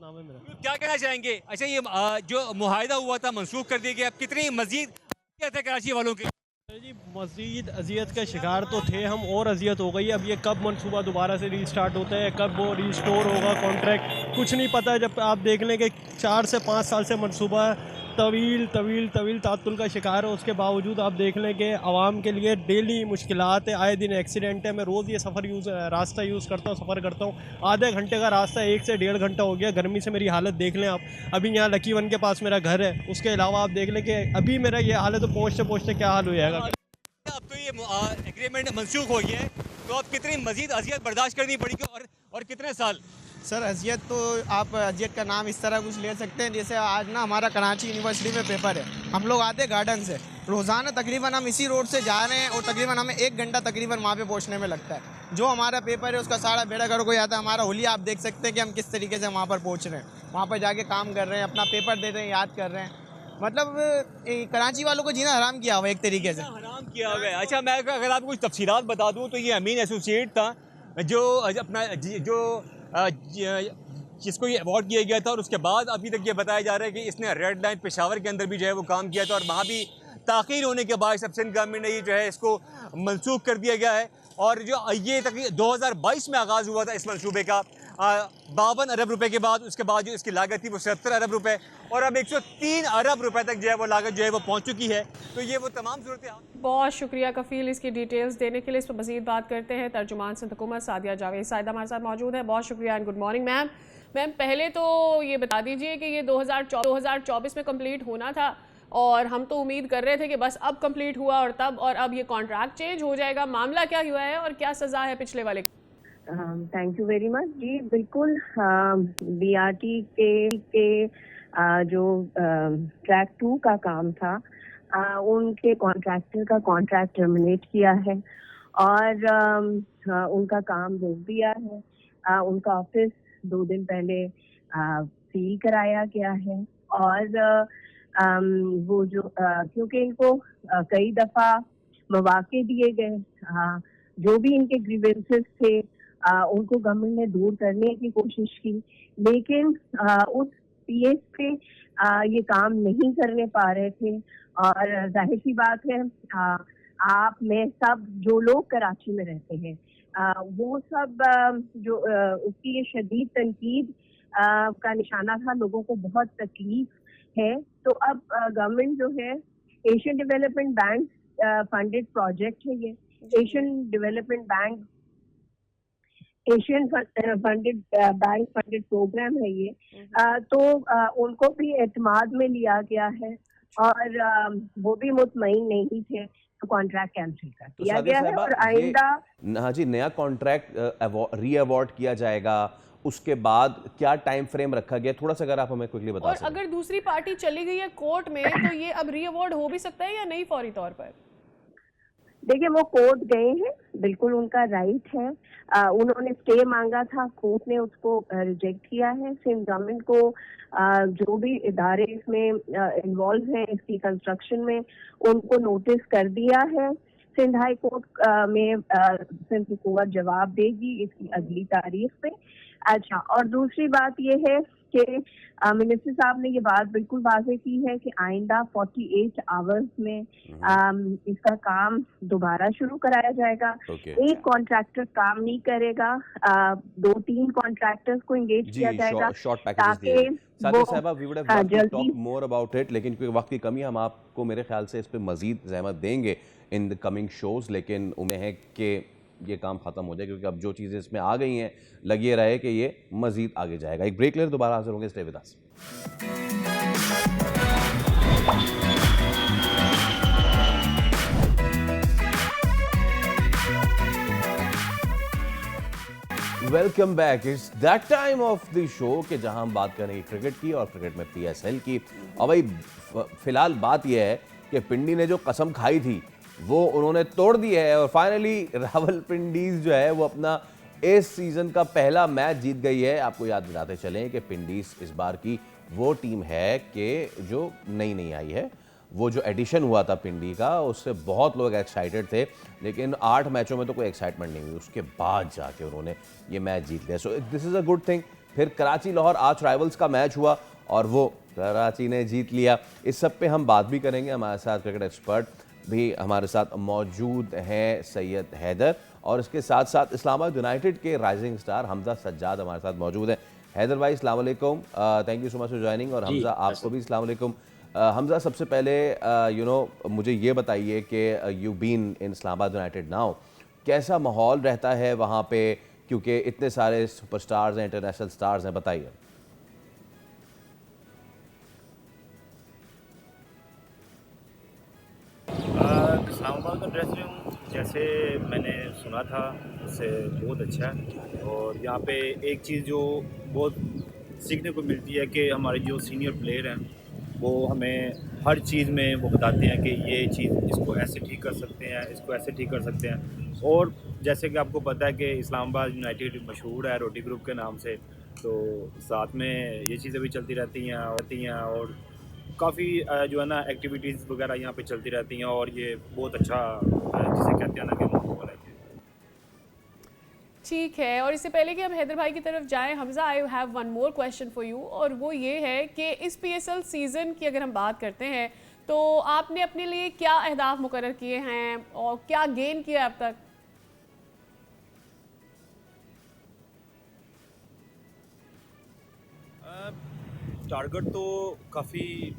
नाम है मेरा। क्या कहना चाहेंगे? अच्छा, ये जो मुआहिदा हुआ था मनसूख कर दिया गया, अब कितनी मजीद थे कराची वालों के? जी, मज़ीद अजियत का शिकार तो थे हम, और अजियत हो गई। अब ये कब मंसूबा दोबारा से रीस्टार्ट होता है, कब वो रीस्टोर होगा कॉन्ट्रैक्ट, कुछ नहीं पता। जब आप देख लें कि 4 से 5 साल से मंसूबा तवील तातुल का शिकार है, उसके बावजूद आप देख लें कि आवाम के लिए डेली मुश्किलात है, आए दिन एक्सीडेंट है। मैं रोज़ ये रास्ता यूज़ करता हूँ, सफ़र करता हूँ। आधे घंटे का रास्ता 1 से 1.5 घंटा हो गया। गर्मी से मेरी हालत देख लें आप। अभी यहाँ लकी वन के पास मेरा घर है, उसके अलावा आप देख लें कि अभी मेरा ये हाल है, तो पहुँचते पहुँचते क्या हाल हो जाएगा। अब तो ये एग्रीमेंट मनसूख हो गया है, तो अब कितनी मजीद अजियत बर्दाश्त करनी पड़ेगी और कितने साल? सर, अजियत तो आप अजियत का नाम इस तरह कुछ ले सकते हैं, जैसे आज ना हमारा कराची यूनिवर्सिटी में पेपर है, हम लोग आते गार्डन से, रोज़ाना तकरीबन हम इसी रोड से जा रहे हैं और तकरीबन हमें 1 घंटा तकरीबन वहाँ पे पहुँचने में लगता है। जो हमारा पेपर है उसका सारा बेड़ा गर्क हो जाता है। हमारा हुलिया आप देख सकते हैं कि हम किस तरीके से वहाँ पर पहुँच रहे हैं, वहाँ पर जाके काम कर रहे हैं, अपना पेपर दे रहे हैं, याद कर रहे हैं। मतलब कराची वालों को जीना हराम किया हुआ एक तरीके से, हराम किया हुआ है। अच्छा, मैं अगर आपको कुछ तफसीलात बता दूँ तो ये अमीन एसोसिएट था जो अपना जिसको ये अवार्ड किया गया था, और उसके बाद अभी तक ये बताया जा रहा है कि इसने रेड लाइन पेशावर के अंदर भी जो है वो काम किया था, और वहाँ भी ताख़ीर होने के बाद सब सिंध गवर्नमेंट ने ये जो है इसको मनसूख कर दिया गया है। और जो ये तकरीबन 2022 में आगाज़ हुआ था इस मनसूबे का, 52 अरब रुपए के बाद, उसके बाद जो इसकी लागत थी वो 70 अरब रुपए, और अब 103 अरब रुपए तक जो है वो लागत जो है वो पहुँच चुकी है। तो ये वो तमाम सूरत। बहुत शुक्रिया कफ़ील इसकी डिटेल्स देने के लिए। इस पर मज़ीद बात करते हैं तर्जुमान सिंध हुकूमत सादिया जावेद साहिदा हमारे साथ मौजूद है। बहुत शुक्रिया and good morning ma'am. Ma'am, पहले तो ये बता दीजिए कि ये 2024 में कंप्लीट होना था, और हम तो उम्मीद कर रहे थे कि बस अब कंप्लीट हुआ और अब ये कॉन्ट्रैक्ट चेंज हो जाएगा। मामला क्या हुआ है और क्या सज़ा है पिछले वाले? थैंक यू वेरी मच जी। बिल्कुल, बीआरटी के जो ट्रैक 2 का काम था, उनके कॉन्ट्रैक्टर का कॉन्ट्रैक्ट टर्मिनेट किया है और उनका काम रोक दिया है। उनका ऑफिस 2 दिन पहले सील कराया गया है, और वो जो क्योंकि इनको कई दफ़ा मौके दिए गए, जो भी इनके ग्रीवेंसेस थे उनको गवर्नमेंट ने दूर करने की कोशिश की, लेकिन उस पीएस पे ये काम नहीं करने पा रहे थे। और जाहिर सी बात है, आप में सब जो लोग कराची में रहते हैं, वो सब जो उसकी ये शदीद तनकीद का निशाना था। लोगों को बहुत तकलीफ है। तो अब गवर्नमेंट जो है, Asian Development Bank funded project है ये, Asian Development Bank Asian funded bank funded programme है ये। तो उनको भी एतमाद में लिया गया है, और वो भी मुतमईन नहीं थे, तो कॉन्ट्रैक्ट कैंसिल कर दिया गया है। और आइंदा हाँ जी, नया कॉन्ट्रैक्ट री अवार्ड किया जाएगा, उसके बाद क्या टाइम फ्रेम रखा गया, थोड़ा सा अगर आप हमें क्विकली बता सकें। और अगर दूसरी पार्टी चली गई है कोर्ट में, तो ये अब री अवार्ड हो भी सकता है या नहीं फौरी तौर पर? देखिए, वो कोर्ट गए हैं, बिल्कुल उनका राइट है। उन्होंने स्टे मांगा था, कोर्ट ने उसको रिजेक्ट किया है। सिंध गवर्नमेंट को जो भी इदारे इसमें इन्वॉल्व हैं इसकी कंस्ट्रक्शन में, उनको नोटिस कर दिया है। सिंध हाई कोर्ट में सिंध हुकूमत जवाब देगी इसकी अगली तारीख पे। अच्छा, और दूसरी बात ये है कि मिनिस्टर साहब ने ये बात बिल्कुल वाज़ेह की है कि आइंदा 48 आवर्स में इसका काम दोबारा शुरू कराया जाएगा। ओके एक कॉन्ट्रैक्टर काम नहीं करेगा, 2-3 कॉन्ट्रैक्टर्स को एंगेज जी, किया जाएगा शॉर्ट पैकेजेस दिए ताकि गए। सादिया वो साहिबा, we would have love to जल्दी टॉक मोर अबाउट इट, लेकिन क्योंकि वक्त की कमी है, हम आपको मेरे ख्याल से इस पे मजीद ज़हमत देंगे इन द कमिंग शोज, लेकिन उम्मीद है कि ये काम ख़त्म हो जाए, क्योंकि अब जो चीज़ें इसमें आ गई हैं, लग ये रहे कि ये मजीद आगे जाएगा। एक ब्रेक लेकर दोबारा हाजिर होंगे। Stay with us. Welcome back. It's that time of the show कि जहां हम बात करेंगे क्रिकेट की, और क्रिकेट में पीएसएल की। और भाई फिलहाल बात यह है कि पिंडी ने जो कसम खाई थी वो उन्होंने तोड़ दी है, और फाइनली रावलपिंडीज जो है वो अपना इस सीजन का पहला मैच जीत गई है। आपको याद दिलाते चलें कि पिंडीज इस बार की वो टीम है कि जो नई आई है, वो जो एडिशन हुआ था पिंडी का, उससे बहुत लोग एक्साइटेड थे, लेकिन 8 मैचों में तो कोई एक्साइटमेंट नहीं हुई। उसके बाद जाके उन्होंने ये मैच जीत लिया, so this is a good thing. फिर कराची लाहौर आर्च राइवल्स का मैच हुआ और वो कराची ने जीत लिया। इस सब पे हम बात भी करेंगे। हमारे साथ क्रिकेट एक्सपर्ट भी हमारे साथ मौजूद हैं, सैयद हैदर, और इसके साथ साथ इस्लामाबाद यूनाइटेड के राइजिंग स्टार हमजा सज्जाद हमारे साथ मौजूद हैं। हैदर भाई अस्सलाम वालेकुम, thank you so much for joining, और हमजा आपको भी अस्सलाम वालेकुम। हमजा, सबसे पहले मुझे ये बताइए कि you been in Islamabad united now, कैसा माहौल रहता है वहाँ पे, क्योंकि इतने सारे सुपरस्टार्स हैं, इंटरनेशनल स्टार्स हैं, बताइए। इस्लामाबाद का ड्रेसिंग रूम जैसे मैंने सुना था उससे बहुत अच्छा है, और यहाँ पे एक चीज़ जो बहुत सीखने को मिलती है कि हमारे जो सीनियर प्लेयर हैं वो हमें हर चीज़ में वो बताते हैं कि ये चीज़ इसको ऐसे ठीक कर सकते हैं, इसको ऐसे ठीक कर सकते हैं। और जैसे कि आपको पता है कि इस्लामाबाद यूनाइटेड मशहूर है रोटी ग्रुप के नाम से, तो साथ में ये चीज़ें भी चलती रहती हैं और काफ़ी जो है ना एक्टिविटीज़ वगैरह यहाँ पे चलती रहती हैं, और ये बहुत अच्छा जिसे कहते हैं ना कि माहौल है। ठीक है, और इससे पहले कि हम हैदर भाई की तरफ जाएं, Hamza, I have one more question for you, और वो ये है कि इस पीएसएल सीज़न की अगर हम बात करते हैं तो आपने अपने लिए क्या अहदाफ मुकर्रर किए हैं और क्या गेन किया अब तक? टारगेट तो काफ़ी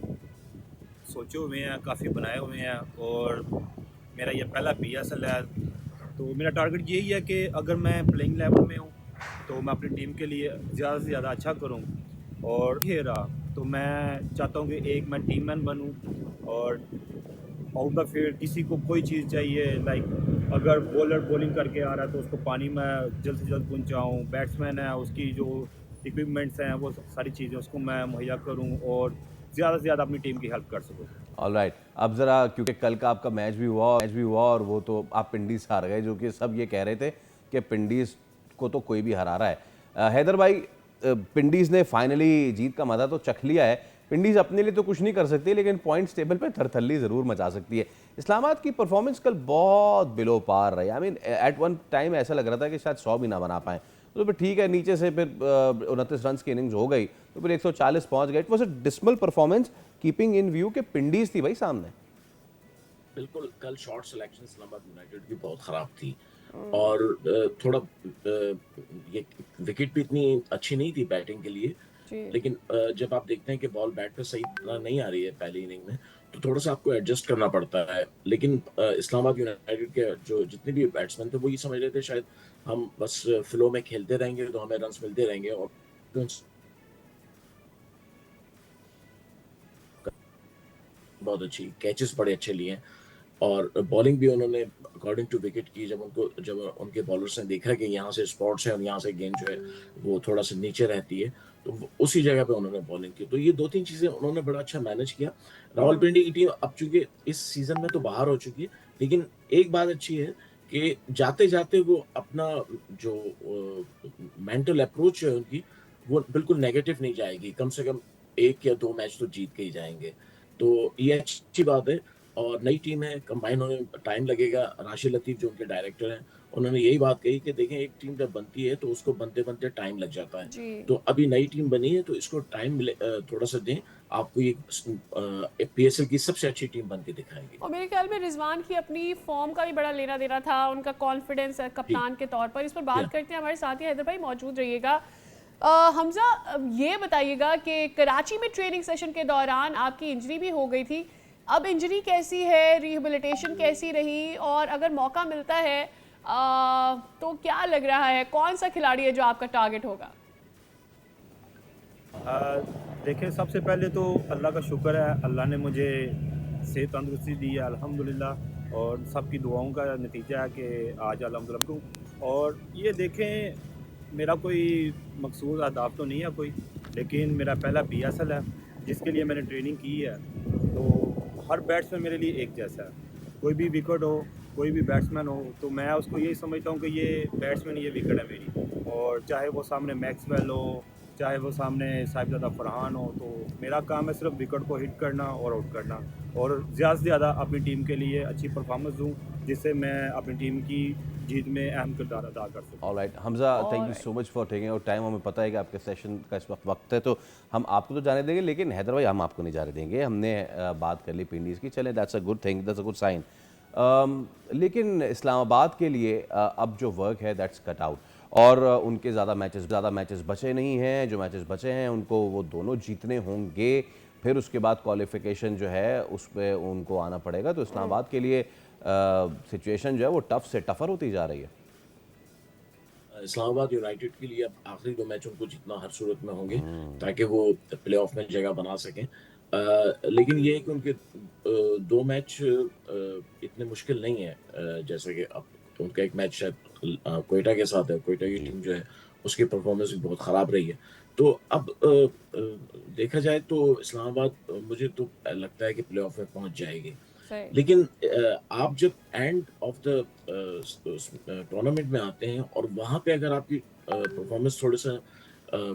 सोचे हुए हैं, काफ़ी बनाए हुए हैं, और मेरा ये पहला पीएसएल है, तो मेरा टारगेट यही है कि अगर मैं प्लेइंग लेवल में हूँ तो मैं अपनी टीम के लिए ज़्यादा से ज़्यादा अच्छा करूँ, और ये रहा तो मैं चाहता हूँ कि एक मैं टीम मैन बनूँ, और आउट द फील्ड किसी को कोई चीज़ चाहिए, लाइक अगर बॉलर बॉलिंग करके आ रहा है तो उसको पानी में जल्द से जल्द पहुँचाऊँ, बैट्समैन है उसकी जो इक्विपमेंट्स हैं वो सारी चीज़ें उसको मैं मुहैया करूँ, और ज़्यादा से ज़्यादा अपनी टीम की हेल्प कर सकूँ। ऑलराइट, अब ज़रा क्योंकि कल का आपका मैच भी हुआ और वो तो आप पिंडीज हार गए, जो कि सब ये कह रहे थे कि पिंडीज को तो कोई भी हरा रहा है। हैदर भाई, पिंडीज ने फाइनली जीत का मज़ा तो चख लिया है। पिंडीज अपने लिए तो कुछ नहीं कर सकती, लेकिन पॉइंट्स टेबल पे थरथल्ली ज़रूर मचा सकती है। इस्लामाबाद की परफॉर्मेंस कल बहुत बिलो पार रही। I mean at one time ऐसा लग रहा था कि शायद 100 भी ना बना पाएँ, तो फिर ठीक है, नीचे से फिर 29 रन की इनिंग्स हो गई तो फिर 140 पहुंच गए। It was a dismal performance, keeping in view के पिंडीज थी भाई सामने। बिल्कुल, कल शॉट सिलेक्शन इस्लामाबाद यूनाइटेड की बहुत ख़राब थी, और थोड़ा ये विकेट भी इतनी अच्छी नहीं थी बैटिंग के लिए, लेकिन जब आप देखते हैं कि बॉल बैट पे सही तरह नहीं आ रही है पहली इनिंग में, तो थोड़ा सा आपको एडजस्ट करना पड़ता है। लेकिन इस्लामाबाद यूनाइटेड के जो जितने भी बैट्समैन थे वो ये समझ रहे थे शायद हम बस फ्लो में खेलते रहेंगे तो हमें रन्स मिलते रहेंगे, और बहुत अच्छी कैचेस बड़े अच्छे लिए, और बॉलिंग भी उन्होंने अकॉर्डिंग टू विकेट की। जब उनके बॉलर्स ने देखा कि यहाँ से स्पॉट्स हैं और यहाँ से गेंद जो है वो थोड़ा सा नीचे रहती है, तो उसी जगह पे उन्होंने बॉलिंग की। तो ये 2-3 चीज़ें उन्होंने बड़ा अच्छा मैनेज किया। रावलपिंडी की टीम अब चूंकि इस सीजन में तो बाहर हो चुकी है, लेकिन एक बात अच्छी है कि जाते जाते वो अपना जो मेंटल अप्रोच है उनकी, वो बिल्कुल नेगेटिव नहीं जाएगी। कम से कम 1 या 2 मैच तो जीत के ही जाएंगे, तो ये अच्छी बात है। और नई टीम है, कंबाइन होने में टाइम लगेगा। राशिद लतीफ़ जो उनके डायरेक्टर हैं, उन्होंने यही बात कही कि देखें एक टीम जब बनती है तो उसको बनते-बनते टाइम लग जाता है। जी। तो अभी नई टीम बनी है तो इसको टाइम मिले, थोड़ा-सा दें, आपको ये पीएसएल की सबसे अच्छी टीम बन के दिखाएँगे। और मेरे ख्याल में रिजवान की अपनी फॉर्म का भी बड़ा लेना देना था, उनका कॉन्फिडेंस कप्तान के तौर पर। इस पर बात करते हैं, हमारे साथी हैदर भाई मौजूद रहिएगा। हमजा, ये बताइएगा कि कराची में ट्रेनिंग सेशन के दौरान आपकी इंजरी भी हो गई थी, अब इंजरी कैसी है, रिहेबिलिटेशन कैसी रही, और अगर मौका मिलता है तो क्या लग रहा है कौन सा खिलाड़ी है जो आपका टारगेट होगा? देखिए, सबसे पहले तो अल्लाह का शुक्र है, अल्लाह ने मुझे सेहत तंदुरुस्ती दी है अल्हम्दुलिल्लाह, और सबकी दुआओं का नतीजा है कि आज अल्हम्दुलिल्लाह। और ये देखें, मेरा कोई मकसूद अहदाफ तो नहीं है कोई, लेकिन मेरा पहला पीएसएल है जिसके लिए मैंने ट्रेनिंग की है। तो हर बैट्समैन मेरे लिए एक जैसा है, कोई भी विकेट हो, कोई भी बैट्समैन हो, तो मैं उसको यही समझता हूँ कि ये बैट्समैन, ये विकेट है मेरी। और चाहे वो सामने मैक्सवेल हो, चाहे वो सामने साहिबजादा फरहान हो, तो मेरा काम है सिर्फ विकेट को हिट करना और आउट करना, और ज़्यादा से ज़्यादा अपनी टीम के लिए अच्छी परफॉर्मेंस दूँ जिससे मैं अपनी टीम की जीत में अहम किरदार अदा कर सकूँ। Alright Hamza, thank you so much for taking out time. हमें पता है कि आपके सेशन का इस वक्त है, तो हम आपको तो जाने देंगे, लेकिन हैदर भाई हम आपको नहीं जाने देंगे। हमने बात कर ली पिंडीज़ की, चलें, that's a good thing, that's a good sign. लेकिन इस्लामाबाद के लिए अब जो वर्क है दैट्स कट आउट, और उनके ज़्यादा मैचेस बचे नहीं हैं। जो मैचेस बचे हैं उनको वो दोनों जीतने होंगे, फिर उसके बाद क्वालिफिकेशन जो है उस पर उनको आना पड़ेगा। तो इस्लामाबाद के लिए सिचुएशन जो है वो टफ से टफर होती जा रही है। इस्लामाबाद यूनाइटेड के लिए अब आखिरी 2 मैच उनको जितना हर सूरत में होंगे ताकि वो प्लेऑफ में जगह बना सकें। लेकिन ये है कि उनके 2 मैच इतने मुश्किल नहीं है, जैसे कि अब उनका एक मैच शायद कोयटा के साथ है। कोयटा की टीम जो है उसकी परफॉर्मेंस भी बहुत ख़राब रही है। तो अब देखा जाए तो इस्लामाबाद मुझे तो लगता है कि प्लेऑफ में पहुंच जाएगी। लेकिन आप जब एंड ऑफ द टूर्नामेंट में आते हैं और वहाँ पे अगर आपकी परफॉर्मेंस थोड़ा सा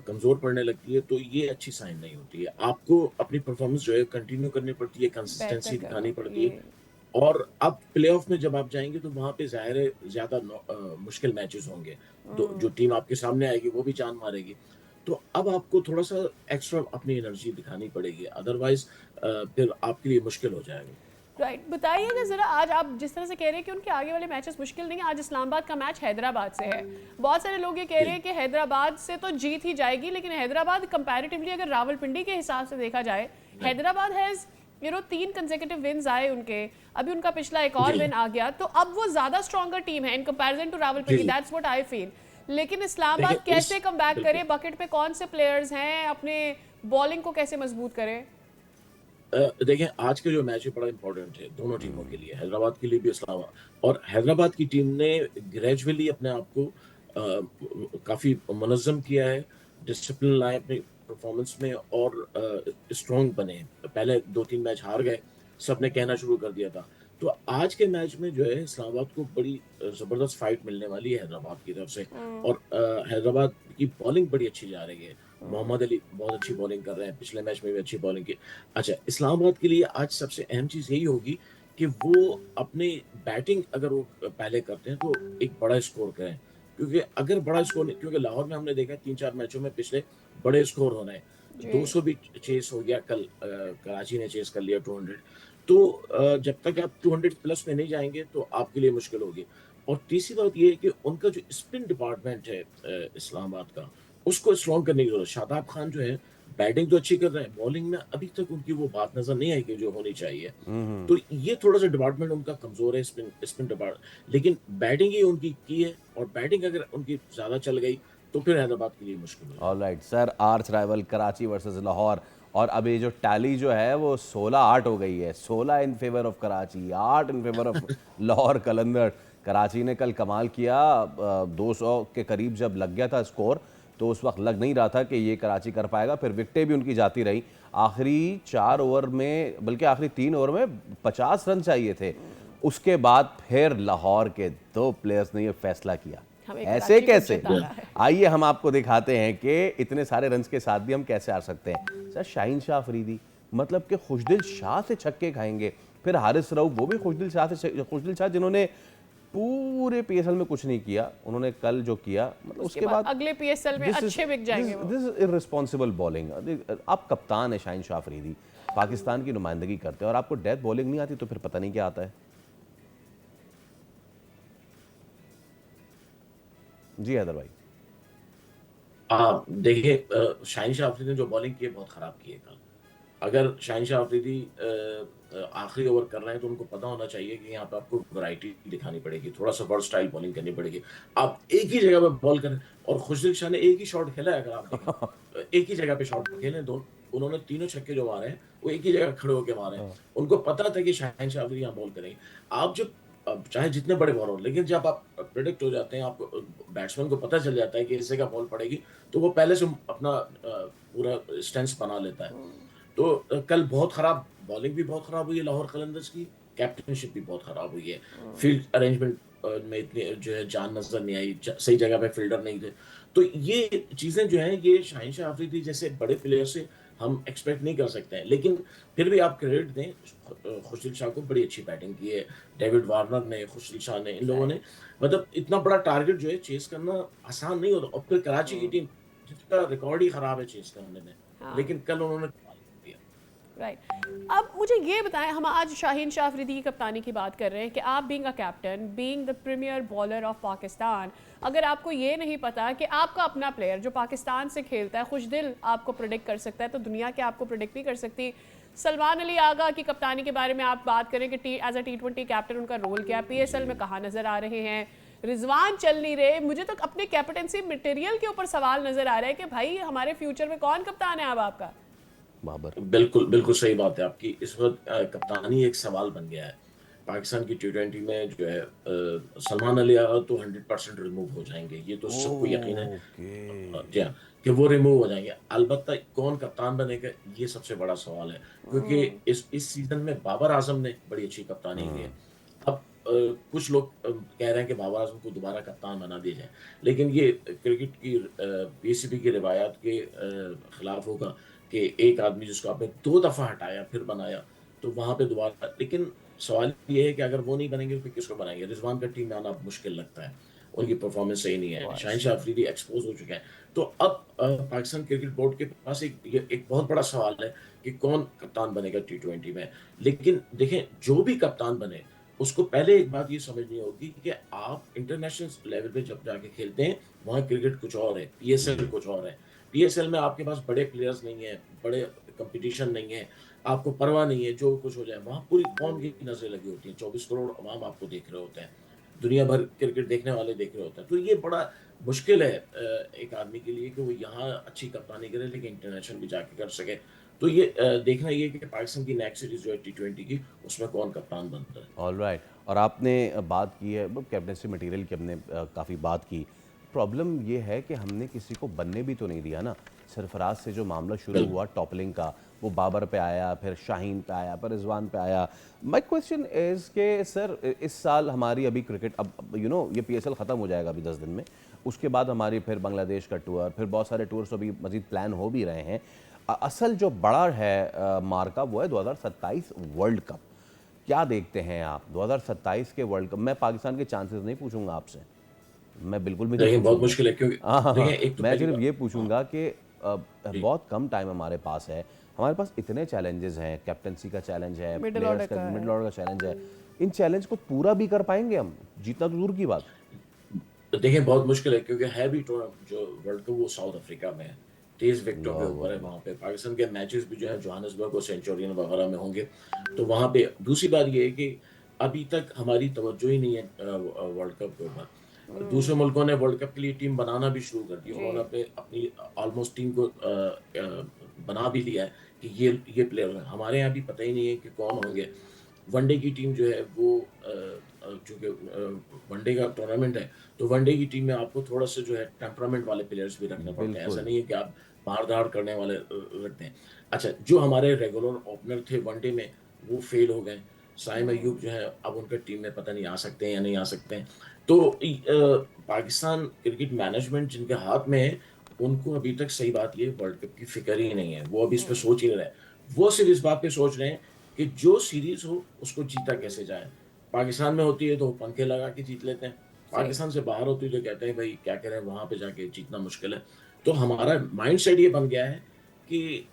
कमज़ोर पड़ने लगती है तो ये अच्छी साइन नहीं होती है। आपको अपनी परफॉर्मेंस जो है कंटिन्यू करनी पड़ती है, कंसिस्टेंसी दिखानी पड़ती है। और अब प्लेऑफ में जब आप जाएंगे तो वहाँ पे ज़ाहिर है ज़्यादा मुश्किल मैचेस होंगे, तो जो टीम आपके सामने आएगी वो भी जान मारेगी। तो अब आपको थोड़ा सा एक्स्ट्रा अपनी एनर्जी दिखानी पड़ेगी, अदरवाइज फिर आपके लिए मुश्किल हो जाएगा। राइट, बताइएगा ज़रा, आज आप जिस तरह से कह रहे हैं कि उनके आगे वाले मैचेस मुश्किल नहीं है, आज इस्लामाबाद का मैच हैदराबाद से है। बहुत सारे लोग ये कह रहे हैं कि हैदराबाद से तो जीत ही जाएगी, लेकिन हैदराबाद कंपैरेटिवली अगर रावलपिंडी के हिसाब से देखा जाए, हैदराबाद हैज़ 3 कंसेक्यूटिव विन्स आए उनके, अभी उनका पिछला एक और विन आ गया, तो अब वो ज़्यादा स्ट्रॉन्गर टीम है in comparison to Rawalpindi, that's what I feel. लेकिन इस्लामाबाद कैसे कम बैक करे, बकेट पे कौन से प्लेयर्स हैं, अपने बॉलिंग को कैसे मजबूत करे? देखिए, आज का जो मैच है बड़ा इंपॉर्टेंट है दोनों टीमों के लिए, हैदराबाद के लिए भी, इस्लामाबाद। और हैदराबाद की टीम ने ग्रेजुअली अपने आप को काफ़ी मुनज़्ज़म किया है, डिसिप्लिन लाए अपनी परफॉर्मेंस में और स्ट्रॉन्ग बने। पहले 2-3 मैच हार गए, सब ने कहना शुरू कर दिया था। तो आज के मैच में जो है इस्लामाबाद को बड़ी ज़बरदस्त फाइट मिलने वाली है हैदराबाद की तरफ से। और हैदराबाद की बॉलिंग बड़ी अच्छी जा रही है, मोहम्मद अली बहुत अच्छी बॉलिंग कर रहे हैं, पिछले मैच में भी अच्छी बॉलिंग की। अच्छा, इस्लामाबाद के लिए आज सबसे अहम चीज़ यही होगी कि वो अपनी बैटिंग अगर वो पहले करते हैं तो एक बड़ा स्कोर करें, क्योंकि अगर बड़ा स्कोर नहीं, क्योंकि लाहौर में हमने देखा 3-4 मैचों में पिछले बड़े स्कोर होने हैं, 200 भी चेस हो गया, कल कराची ने चेस कर लिया 200। तो जब तक आप 200 प्लस में नहीं जाएंगे तो आपके लिए मुश्किल होगी। और तीसरी बात ये है कि उनका जो स्पिन डिपार्टमेंट है इस्लामाबाद का, उसको स्ट्रॉन्ग करने की जरूरत। शादाब खान जो है बैटिंग तो अच्छी कर रहे हैं, बॉलिंग में अभी तक उनकी वो बात नजर नहीं आई कि जो होनी चाहिए। तो ये थोड़ा सा डिपार्टमेंट उनका कमजोर है, स्पिन डिपार्टमेंट। लेकिन बैटिंग ही उनकी की है, और बैटिंग अगर उनकी ज्यादा चल गई तो फिर हैदराबाद के लिए मुश्किल है। Alright sir, arch rival Karachi versus Lahore, और अब ये जो टैली जो है वो 16-8 हो गई है, 16 in favour of Karachi, 8 in favour of Lahore Qalandar. Karachi ने कल कमाल किया, 200 के करीब जब लग गया था स्कोर तो उस वक्त लग नहीं रहा था कि ये कराची कर पाएगा। फिर विकेटें भी उनकी जाती रही, आखिरी 4 ओवर में, बल्कि आखिरी 3 ओवर में 50 रन चाहिए थे। उसके बाद फिर लाहौर के 2 प्लेयर्स ने ये फैसला किया। ऐसे कैसे? आइए हम आपको दिखाते हैं कि इतने सारे रन्स के साथ भी हम कैसे हार सकते हैं। सर, शाहीन शाह अफरीदी मतलब कि खुशदिल शाह से छक्के खाएंगे, फिर हारिस रऊफ, वो भी खुशदिल शाह जिन्होंने पूरे पीएसएल में कुछ नहीं किया, उन्होंने कल जो किया मतलब उसके बाद अगले पीएसएल में अच्छे बिक जाएंगे वो। This is irresponsible bowling. आप कप्तान है शाहीन शाह अफरीदी, पाकिस्तान की नुमाइंदगी करते हैं और आपको डेथ बॉलिंग नहीं आती तो फिर पता नहीं क्या आता है। जी हैदर भाई। देखिए, शाहीन शाह अफरीदी ने जो बॉलिंग की है बहुत खराब की है कल। अगर शाहीन शाह अफरीदी आखिरी ओवर कर रहे हैं तो उनको पता होना चाहिए कि यहाँ पे आपको वैरायटी दिखानी पड़ेगी, थोड़ा सा वर्सटाइल बॉलिंग करनी पड़ेगी। आप एक ही जगह पे बॉल करें, और खुशदिल शाह ने एक ही शॉट खेला है, अगर आप देखें एक ही जगह पे शॉट खेले, दो उन्होंने तीनों छक्के जो मारे हैं वो एक ही जगह खड़े होकर मारे हैं। उनको पता था कि शाहीन शाह अफरीदी यहाँ बॉल करेंगे। आप जब चाहे जितने बड़े बॉलर हो, लेकिन जब आप प्रेडिक्ट हो जाते हैं, आपको बैट्समैन को पता चल जाता है कि इस जगह बॉल पड़ेगी, तो वो पहले से अपना पूरा स्टेंस बना लेता है। तो कल बहुत खराब बॉलिंग भी बहुत खराब हुई है लाहौर कलंदर्स की, कैप्टनशिप भी बहुत खराब हुई है, फील्ड अरेंजमेंट में इतनी जो है जान नजर नहीं आई, सही जगह पे फील्डर नहीं थे। तो ये चीजें जो हैं ये शाहीन शाह अफरीदी जैसे बड़े प्लेयर से हम एक्सपेक्ट नहीं कर सकते हैं। लेकिन फिर भी आप क्रेडिट दें, खुशदिल शाह को बड़ी अच्छी बैटिंग की है, डेविड वार्नर ने, खुशदिल शाह ने, इन लोगों ने, मतलब इतना बड़ा टारगेट जो है चेस करना आसान नहीं होता। और फिर कराची की टीम जिसका रिकॉर्ड ही खराब है चेस करने में, लेकिन कल उन्होंने राइट। अब मुझे ये बताएं, हम आज शाहीन शाह अफरीदी की कप्तानी की बात कर रहे हैं कि आप being a captain, being the premier bowler of Pakistan, अगर आपको ये नहीं पता कि आपका अपना प्लेयर जो पाकिस्तान से खेलता है, खुशदिल आपको प्रेडिक्ट कर सकता है, तो दुनिया क्या आपको प्रेडिक्ट नहीं कर सकती। सलमान अली आगा की कप्तानी के बारे में आप बात करें कि एज अ T20 कैप्टन उनका रोल क्या है, पीएसएल में कहाँ नजर आ रहे हैं, रिजवान चल नहीं रहे। मुझे तो अपने कैप्टनसी मटेरियल के ऊपर सवाल नजर आ रहा है कि भाई हमारे फ्यूचर में कौन कप्तान है अब आपका। बाबर, बिल्कुल बिल्कुल सही बात है आपकी। इस वक्त कप्तानी एक सवाल बन गया है पाकिस्तान की T20 में जो है। सलमान अली आगा तो 100% रिमूव हो जाएंगे, ये तो सबको यकीन है जी हाँ, कि वो रिमूव हो जाएंगे। अलबत्ता कौन कप्तान बनेगा ये सबसे बड़ा सवाल है, क्योंकि इस सीजन में बाबर आजम ने बड़ी अच्छी कप्तानी की है। अब कुछ लोग कह रहे हैं कि बाबर आजम को दोबारा कप्तान बना दिया जाए, लेकिन ये क्रिकेट की PCB की रिवायत के खिलाफ होगा कि एक आदमी जिसको आपने 2 दफा हटाया फिर बनाया, तो वहां पे दोबारा। लेकिन सवाल ये है कि अगर वो नहीं बनेंगे तो किसको बनाएंगे। रिजवान का टीम में आना मुश्किल लगता है, उनकी परफॉर्मेंस सही नहीं है। शाहीन शाह अफरीदी एक्सपोज हो चुके हैं। तो अब पाकिस्तान क्रिकेट बोर्ड के पास एक बहुत बड़ा सवाल है कि कौन कप्तान बनेगा T20 में। लेकिन देखें, जो भी कप्तान बने उसको पहले एक बात ये समझनी होगी कि आप इंटरनेशनल लेवल पे जब जाके खेलते हैं वहाँ क्रिकेट कुछ और है, PSL कुछ और है। PSL में आपके पास बड़े प्लेयर्स नहीं है, बड़े कंपटीशन नहीं है, आपको परवाह नहीं है जो कुछ हो जाए। वहाँ पूरी कौम की नजरें लगी होती हैं, 24 करोड़ अवाम आपको देख रहे होते हैं, दुनिया भर क्रिकेट देखने वाले देख रहे होते हैं। तो ये बड़ा मुश्किल है एक आदमी के लिए कि वो यहाँ अच्छी कप्तानी करे लेकिन इंटरनेशनल भी जाके कर सके। तो ये देखना ये कि पाकिस्तान की नेक्स्ट सीरीज जो है T20 की, उसमें कौन कप्तान बनता है। ऑलराइट। और आपने बात की है कैप्टनसी मटेरियल की, हमने काफ़ी बात की। प्रॉब्लम ये है कि हमने किसी को बनने भी तो नहीं दिया ना। सरफराज से जो मामला शुरू हुआ टॉपलिंग का, वो बाबर पे आया, फिर शाहीन पे आया, फिर रिजवान पे आया। माय क्वेश्चन इज़ के सर, इस साल हमारी अभी क्रिकेट अब ये PSL ख़त्म हो जाएगा अभी 10 दिन में, उसके बाद हमारी फिर बांग्लादेश का टूर, फिर बहुत सारे टूर्स अभी मज़ीद प्लान हो भी रहे हैं। असल जो बड़ा है मार्का वो है 2027 वर्ल्ड कप। क्या देखते हैं आप 2027 के वर्ल्ड कप में? पाकिस्तान के चांसेस नहीं पूछूंगा आपसे, मैं बिल्कुल भी नहीं, बहुत मुश्किल है क्योंकि मैं सिर्फ ये पूछूंगा कि बहुत कम टाइम हमारे पास है, हमारे पास इतने चैलेंजेस हैं, कैप्टनसी का चैलेंज है, मिडिल ऑर्डर का चैलेंज है, इन चैलेंज को पूरा भी कर पाएंगे हम? जीतना तो दूर की बात। देखिए बहुत मुश्किल है क्योंकि है भी जो वर्ल्ड कप वो साउथ अफ्रीका में है, 23 विकेटों के ऊपर है वहाँ पे। पाकिस्तान के मैचेस भी जो है जोहानिसबर्ग और सेंचुरियन वगैरह में होंगे, तो वहाँ पे दूसरी बात ये है कि अभी तक हमारी तवज्जो ही नहीं है वर्ल्ड कप के ऊपर। दूसरे मुल्कों ने वर्ल्ड कप के लिए टीम बनाना भी शुरू कर दी और अपनी ऑलमोस्ट टीम को बना भी लिया है कि ये प्लेयर है। हमारे यहाँ भी पता ही नहीं है कि कौन होंगे। वनडे की टीम जो है वो चूँकि वनडे का टूर्नामेंट है, तो वनडे की टीम में आपको थोड़ा सा जो है टेम्परामेंट वाले प्लेयर्स भी रखने पड़ते हैं। ऐसा नहीं है कि आप मारदार करने वाले रखते हैं। अच्छा, जो हमारे रेगुलर ओपनर थे वनडे में वो फेल हो गए। साइम अयूब जो है अब उनका टीम में पता नहीं आ सकते हैं या नहीं आ सकते हैं। तो पाकिस्तान क्रिकेट मैनेजमेंट जिनके हाथ में है उनको अभी तक सही बात ये वर्ल्ड कप की फिक्र ही नहीं है, वो अभी इस पर सोच ही नहीं रहे। वो सिर्फ इस बात पे सोच रहे हैं कि जो सीरीज हो उसको जीता कैसे जाए। पाकिस्तान में होती है तो पंखे लगा के जीत लेते हैं, पाकिस्तान से बाहर होती है तो कहते हैं भाई क्या करें, वहां पे जाके जीतना मुश्किल है। तो हमारा माइंडसेट ये बन गया है कि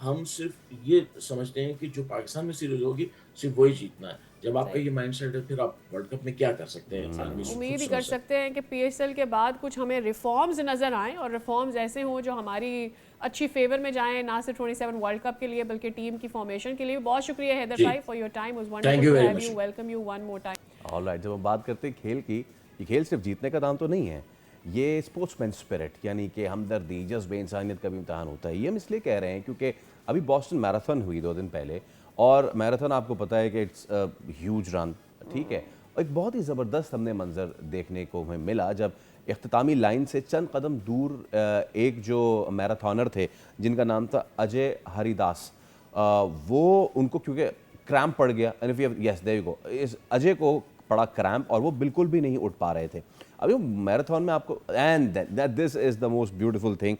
हम सिर्फ ये समझते हैं कि जो पाकिस्तान में सीरीज होगी सिर्फ वही जीतना है। जब आपका ये माइंडसेट है फिर आप वर्ल्ड कप में क्या कर सकते हैं, आदमी खुद उम्मीद ही समझ कर सकता है। सकते हैं कि पीएसएल के बाद कुछ हमें रिफॉर्म्स नजर आएं और रिफॉर्म्स ऐसे हों जो हमारी अच्छी फेवर में जाएं, ना सिर्फ 27 वर्ल्ड कप के लिए बल्कि टीम की फॉर्मेशन के लिए। बहुत शुक्रिया हैदर जी। भाई for your time, was Thank wonderful you to very have much. You, welcome you one more time. Alright, जब हम बात करते हैं खेल की, ये खेल सिर्फ जीतने का दाम तो नहीं है, ये स्पोर्ट्समैन स्पिरिट यानी कि हमदर्दी, जज्बे इंसानियत का भी इम्तहान होता है। ये हम इसलिए कह रहे हैं क्योंकि अभी बॉस्टन मैराथन हुई 2 दिन पहले, और मैराथन आपको पता है कि इट्स ह्यूज रन, ठीक है। और एक बहुत ही ज़बरदस्त हमने मंजर देखने को हमें मिला जब इख्तितामी लाइन से चंद कदम दूर एक जो मैराथनर थे जिनका नाम था अजय हरिदास, वो उनको क्योंकि क्रैम्प पड़ गया, यस देयर यू गो, इस अजय को पड़ा क्रैम्प और वो बिल्कुल भी नहीं उठ पा रहे थे। अभी मैराथन में आपको, and that this is the most beautiful thing,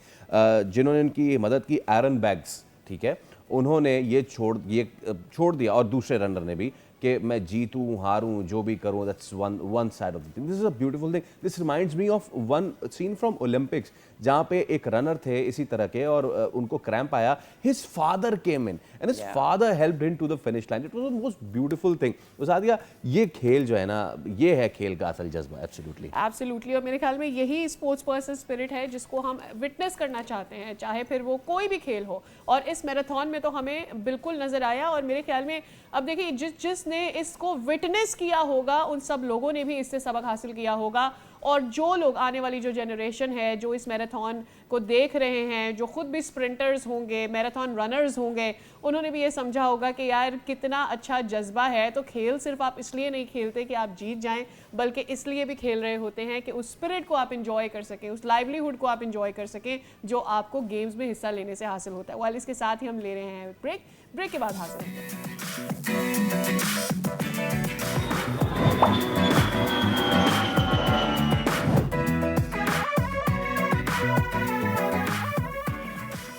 जिन्होंने उनकी मदद की एरन बैग्स, ठीक है, उन्होंने ये छोड़ दिया और दूसरे रनर ने भी कि मैं जीतूं हारूं जो भी करूं, that's one side of the thing. This is a beautiful thing. This reminds me of one scene from Olympics जहां पे एक रनर थे इसी तरह के और उनको क्रैम्प आया, his father came in and his father helped him to the finish line. It was the most beautiful thing. उसादिया, ये खेल जो है ना, ये है खेल का असल जज्बा। एब्सोल्युटली एब्सोल्युटली, और मेरे ख्याल में यही स्पोर्ट्स पर्सन स्पिरिट है जिसको हम विटनेस करना चाहते हैं, चाहे फिर वो कोई भी खेल हो। और इस मैराथन में तो हमें बिल्कुल नजर आया। और मेरे ख्याल में अब देखिए, जिसने इसको विटनेस किया होगा उन सब लोगों ने भी इससे सबक हासिल किया होगा। और जो लोग, आने वाली जो जनरेशन है जो इस मैराथन को देख रहे हैं, जो खुद भी स्प्रिंटर्स होंगे, मैराथन रनर्स होंगे, उन्होंने भी ये समझा होगा कि यार कितना अच्छा जज्बा है। तो खेल सिर्फ आप इसलिए नहीं खेलते कि आप जीत जाएं, बल्कि इसलिए भी खेल रहे होते हैं कि उस स्पिरिट को आप इंजॉय कर सकें, उस लाइवलीहुड को आप इंजॉय कर सकें जो आपको गेम्स में हिस्सा लेने से हासिल होता है। वाल इसके साथ ही हम ले रहे हैं ब्रेक के बाद हासिल होते हैं।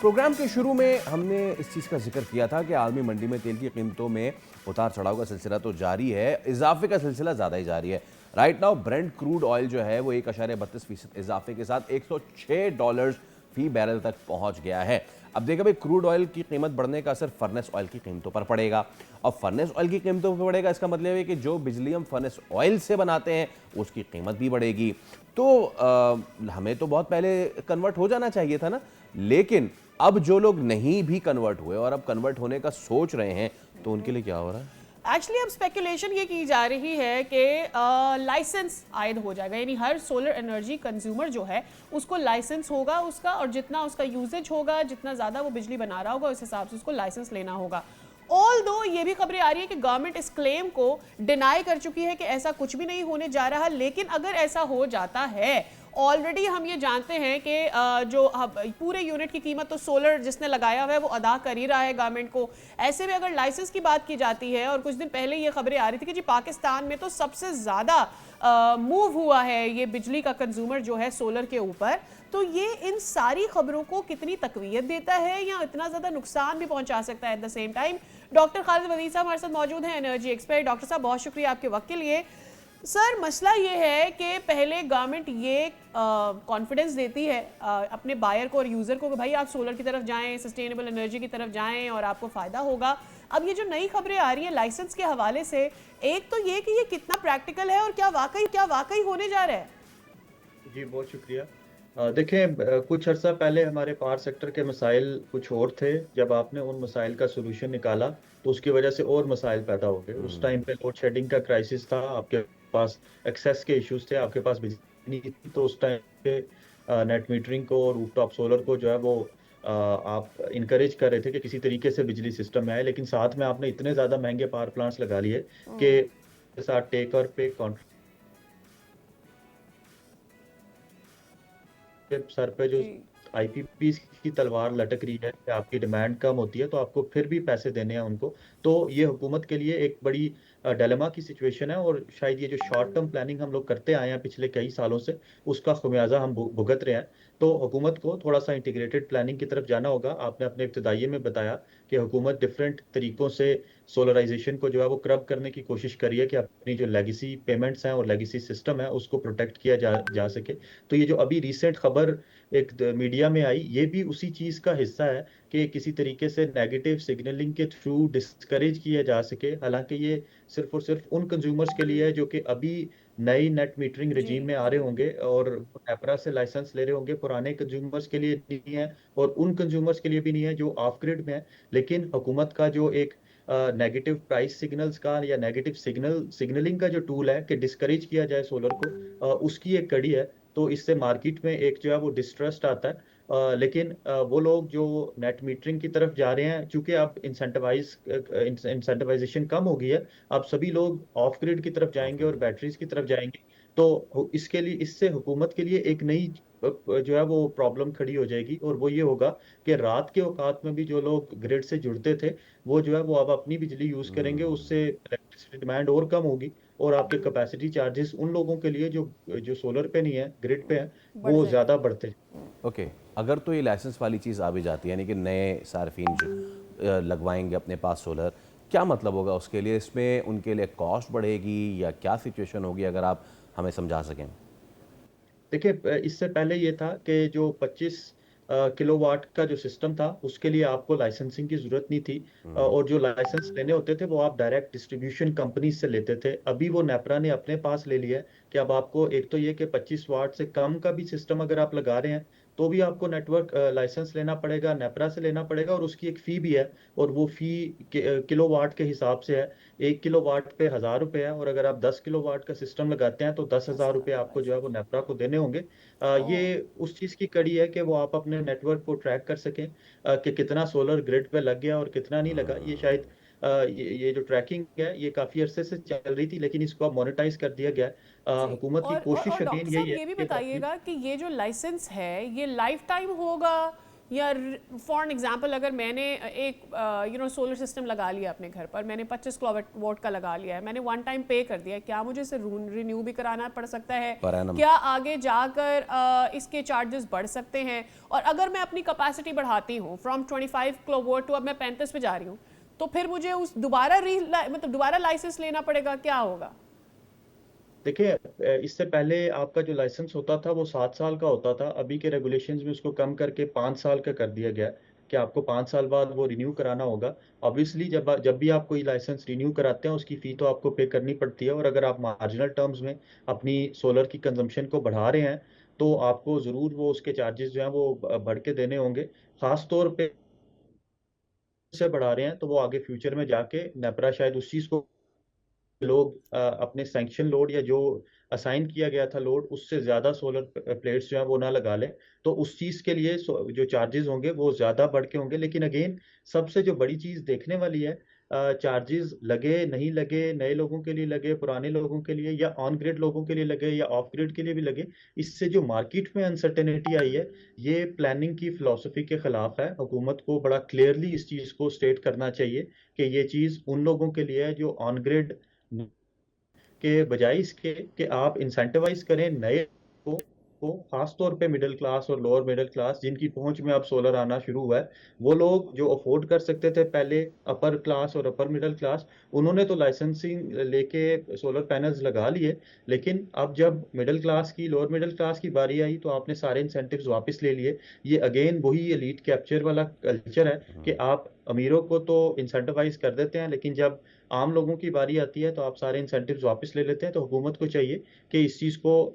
प्रोग्राम के शुरू में हमने इस चीज़ का जिक्र किया था कि आलमी मंडी में तेल की कीमतों में उतार चढ़ाव का सिलसिला तो जारी है, इजाफे का सिलसिला ज़्यादा ही जारी है। Right now Brent crude oil जो है वो 1.32% इजाफे के साथ $106 फी बैरल तक पहुंच गया है। अब देखा भाई, क्रूड ऑयल की कीमत बढ़ने का असर फर्नेस ऑयल की कीमतों पर पड़ेगा, और फर्नेस ऑयल की कीमतों पर पड़ेगा इसका मतलब है कि जो बिजली हम फर्नेस ऑयल से बनाते हैं उसकी कीमत भी बढ़ेगी। तो हमें तो बहुत पहले कन्वर्ट हो जाना चाहिए था ना, लेकिन अब जो लोग नहीं भी कन्वर्ट हुए और अब कन्वर्ट होने का सोच रहे हैं तो उनके लिए क्या हो रहा है? एक्चुअली अब स्पेकुलेशन ये की जा रही है कि लाइसेंस आयद हो जाएगा, यानी हर सोलर एनर्जी कंज्यूमर जो है उसको लाइसेंस होगा उसका, और जितना उसका यूजेज होगा, जितना ज़्यादा वो बिजली बना रहा होगा उस हिसाब से उसको लाइसेंस लेना होगा। ऑल दो ये भी खबरें आ रही है कि गवर्नमेंट इस क्लेम को डिनाई कर चुकी है कि ऐसा कुछ भी नहीं होने जा रहा, लेकिन अगर ऐसा हो जाता है, ऑलरेडी हम ये जानते हैं कि जो पूरे यूनिट की कीमत तो सोलर जिसने लगाया हुआ है वो अदा कर ही रहा है गवर्नमेंट को। ऐसे में अगर लाइसेंस की बात की जाती है, और कुछ दिन पहले ये खबरें आ रही थी कि जी पाकिस्तान में तो सबसे ज़्यादा मूव हुआ है ये बिजली का कंज्यूमर जो है सोलर के ऊपर, तो ये इन सारी खबरों को कितनी तकवीयत देता है या इतना ज़्यादा नुकसान भी पहुंचा सकता है at the same time. Doctor Khalid Wadeed साहब हमारे साथ मौजूद हैं, एनर्जी एक्सपर्ट। डॉक्टर साहब, बहुत शुक्रिया आपके वक्त के लिए। सर, मसला ये है कि पहले गवर्नमेंट ये कॉन्फिडेंस देती है अपने बायर को और यूज़र को कि भाई आप सोलर की तरफ जाएं, सस्टेनेबल एनर्जी की तरफ जाएं और आपको फ़ायदा होगा। अब ये जो नई खबरें आ रही हैं लाइसेंस के हवाले से, एक तो ये कि ये कितना प्रैक्टिकल है और क्या वाकई होने जा रहा है? जी, बहुत शुक्रिया। देखें, कुछ अर्सा पहले हमारे पावर सेक्टर के मसाइल कुछ और थे। जब आपने उन मसाइल का सोल्यूशन निकाला तो उसकी वजह से और मसाइल पैदा हो गए। उस टाइम पे लोड शेडिंग का क्राइसिस था, आपके पास एक्सेस के इश्यूज थे, आपके पास बिजली नहीं थी, तो उस टाइम पे नेट मीटरिंग को, रूफटॉप सोलर को जो है वो आप इनकरेज कर रहे थे कि किसी तरीके से बिजली सिस्टम में आए। लेकिन साथ में आपने इतने ज़्यादा महंगे पावर प्लांट्स लगा लिए कि साथ टेक और पे कॉन्ट्रैक्ट सर पे जो आईपीपी की तलवार लटक रही है, आपकी डिमांड कम होती है तो आपको फिर भी पैसे देने हैं उनको। तो ये हुकूमत के लिए एक बड़ी डायलेमा की सिचुएशन है और शायद ये जो शॉर्ट टर्म प्लानिंग हम लोग करते आए हैं पिछले कई सालों से, उसका खमियाजा हम भुगत रहे हैं। तो हुकूमत को थोड़ा सा इंटीग्रेटेड प्लानिंग की तरफ जाना होगा। आपने अपने इब्तिदाइये में बताया कि हुकूमत डिफरेंट तरीकों से सोलराइजेशन को जो है वो क्रब करने की कोशिश करी है कि अपनी जो लेगेसी पेमेंट्स हैं और लेगेसी सिस्टम है उसको प्रोटेक्ट किया जा सके। तो ये जो अभी रिसेंट खबर एक मीडिया में आई, ये भी उसी चीज़ का हिस्सा है कि किसी तरीके से नेगेटिव सिग्नलिंग के थ्रू डिस्करेज किया जा सके। हालांकि ये सिर्फ और सिर्फ उन कंज्यूमर्स के लिए है जो कि अभी नई नेट मीटरिंग रजीम में आ रहे होंगे और नेपरा से लाइसेंस ले रहे होंगे। पुराने कंज्यूमर्स के लिए नहीं है और उन कंज्यूमर्स के लिए भी नहीं है जो ऑफ ग्रिड में है। लेकिन हुकूमत का जो एक नेगेटिव प्राइस सिग्नल्स का या नेगेटिव सिग्नलिंग का जो टूल है कि डिस्करेज किया जाए सोलर को, उसकी एक कड़ी है। तो इससे मार्केट में एक जो है वो डिस्ट्रस्ट आता है। लेकिन वो लोग जो नेट मीटरिंग की तरफ जा रहे हैं, चूंकि अब इंसेंटिवाइजेशन कम हो गई है, अब सभी लोग ऑफ ग्रिड की तरफ जाएंगे और बैटरीज की तरफ जाएंगे। तो इसके लिए इससे हुकूमत के लिए एक नई जो है वो प्रॉब्लम खड़ी हो जाएगी और वो ये होगा कि रात के औकात में भी जो लोग ग्रिड से जुड़ते थे वो जो है वो अब अपनी बिजली यूज करेंगे, उससे इलेक्ट्रिसिटी डिमांड और कम होगी और आपके कैपेसिटी चार्जेस उन लोगों के लिए जो जो सोलर पे नहीं है, ग्रिड पे है, वो ज़्यादा बढ़ते। ओके, अगर तो ये लाइसेंस वाली चीज़ आ भी जाती है, यानी कि नए सार्फिन जो लगवाएंगे अपने पास सोलर, क्या मतलब होगा उसके लिए? इसमें उनके लिए कॉस्ट बढ़ेगी या क्या सिचुएशन होगी, अगर आप हमें समझा सकें? देखिए, इससे पहले ये था कि जो 25 किलोवाट का जो सिस्टम था उसके लिए आपको लाइसेंसिंग की जरूरत नहीं थी और जो लाइसेंस लेने होते थे वो आप डायरेक्ट डिस्ट्रीब्यूशन कंपनी से लेते थे। अभी वो नेपरा ने अपने पास ले लिया है कि अब आपको एक तो ये कि 25 वाट से कम का भी सिस्टम अगर आप लगा रहे हैं तो भी आपको नेटवर्क लाइसेंस लेना पड़ेगा, नेपरा से लेना पड़ेगा और उसकी एक फ़ी भी है और वो फ़ी किलोवाट के हिसाब से है। 1 किलोवाट पे 1000 रुपये है और अगर आप 10 किलोवाट का सिस्टम लगाते हैं तो 10,000 रुपये आपको जो है वो नेपरा को देने होंगे। ये उस चीज़ की कड़ी है कि वो आप अपने नेटवर्क को ट्रैक कर सकें कि कितना सोलर ग्रिड पे लग गया और कितना नहीं लगा। ये शायद ये जो ट्रैकिंग है ये काफ़ी अरसे से चल रही थी, लेकिन इसको अब मोनेटाइज कर दिया गया है। हुकूमत की कोशिश और अगेन डॉक्टर यही साहब है ये भी कि बताइएगा कि ये जो लाइसेंस है ये लाइफ टाइम होगा या फॉर एग्जांपल अगर मैंने एक सोलर सिस्टम लगा लिया अपने घर पर, मैंने 25 किलोवाट का लगा लिया है, मैंने वन टाइम पे कर दिया है, क्या मुझे इसे रिन्यू भी कराना पड़ सकता है? क्या आगे जाकर इसके चार्जेस बढ़ सकते हैं? और अगर मैं अपनी कैपेसिटी बढ़ाती हूँ फ्रॉम 25 किलोवाट टू अब मैं 35 पे जा रही हूँ, तो फिर मुझे उस दोबारा लाइसेंस लेना पड़ेगा, क्या होगा? देखिए, इससे पहले आपका जो लाइसेंस होता था वो 7 साल का होता था। अभी के रेगुलेशंस में उसको कम करके 5 साल का कर दिया गया है कि आपको 5 साल बाद वो रिन्यू कराना होगा। ऑब्वियसली जब भी आप कोई लाइसेंस रिन्यू कराते हैं उसकी फ़ी तो आपको पे करनी पड़ती है और अगर आप मार्जिनल टर्म्स में अपनी सोलर की कंजम्पशन को बढ़ा रहे हैं तो आपको ज़रूर वो उसके चार्जेस जो हैं वो बढ़ के देने होंगे। ख़ास तौर पे से बढ़ा रहे हैं तो वो आगे फ्यूचर में जाके नेपरा शायद उस चीज़ को लोग अपने सैंक्शन लोड या जो असाइन किया गया था लोड उससे ज़्यादा सोलर प्लेट्स जो है वो ना लगा लें, तो उस चीज़ के लिए जो चार्जेस होंगे वो ज़्यादा बढ़ के होंगे। लेकिन अगेन सबसे जो बड़ी चीज़ देखने वाली है, चार्जेस लगे नहीं लगे, नए लोगों के लिए लगे, पुराने लोगों के लिए या ऑन ग्रिड लोगों के लिए लगे या ऑफ ग्रिड के लिए भी लगे, इससे जो मार्केट में अनसर्टेनिटी आई है ये प्लानिंग की फिलॉसफी के खिलाफ है। हुकूमत को बड़ा क्लियरली इस चीज़ को स्टेट करना चाहिए कि ये चीज़ उन लोगों के लिए है जो ऑन ग्रिड के बजाय इसके कि आप इंसेंटिवाइज करें नए को खास तौर पे मिडिल क्लास और लोअर मिडिल क्लास जिनकी पहुंच में अब सोलर आना शुरू हुआ है, वो लोग जो अफोर्ड कर सकते थे पहले, अपर क्लास और अपर मिडिल क्लास, उन्होंने तो लाइसेंसिंग लेके सोलर पैनल्स लगा लिए। लेकिन अब जब मिडिल क्लास की, लोअर मिडिल क्लास की बारी आई तो आपने सारे इंसेंटिव्स वापस ले लिए। ये अगेन वही एलीट कैप्चर वाला कल्चर है कि आप अमीरों को तो इंसेंटिवाइज कर देते हैं लेकिन जब आम लोगों की बारी आती है तो आप सारे इंसेंटिव्स वापस ले लेते हैं। तो हुकूमत को चाहिए कि इस चीज़ को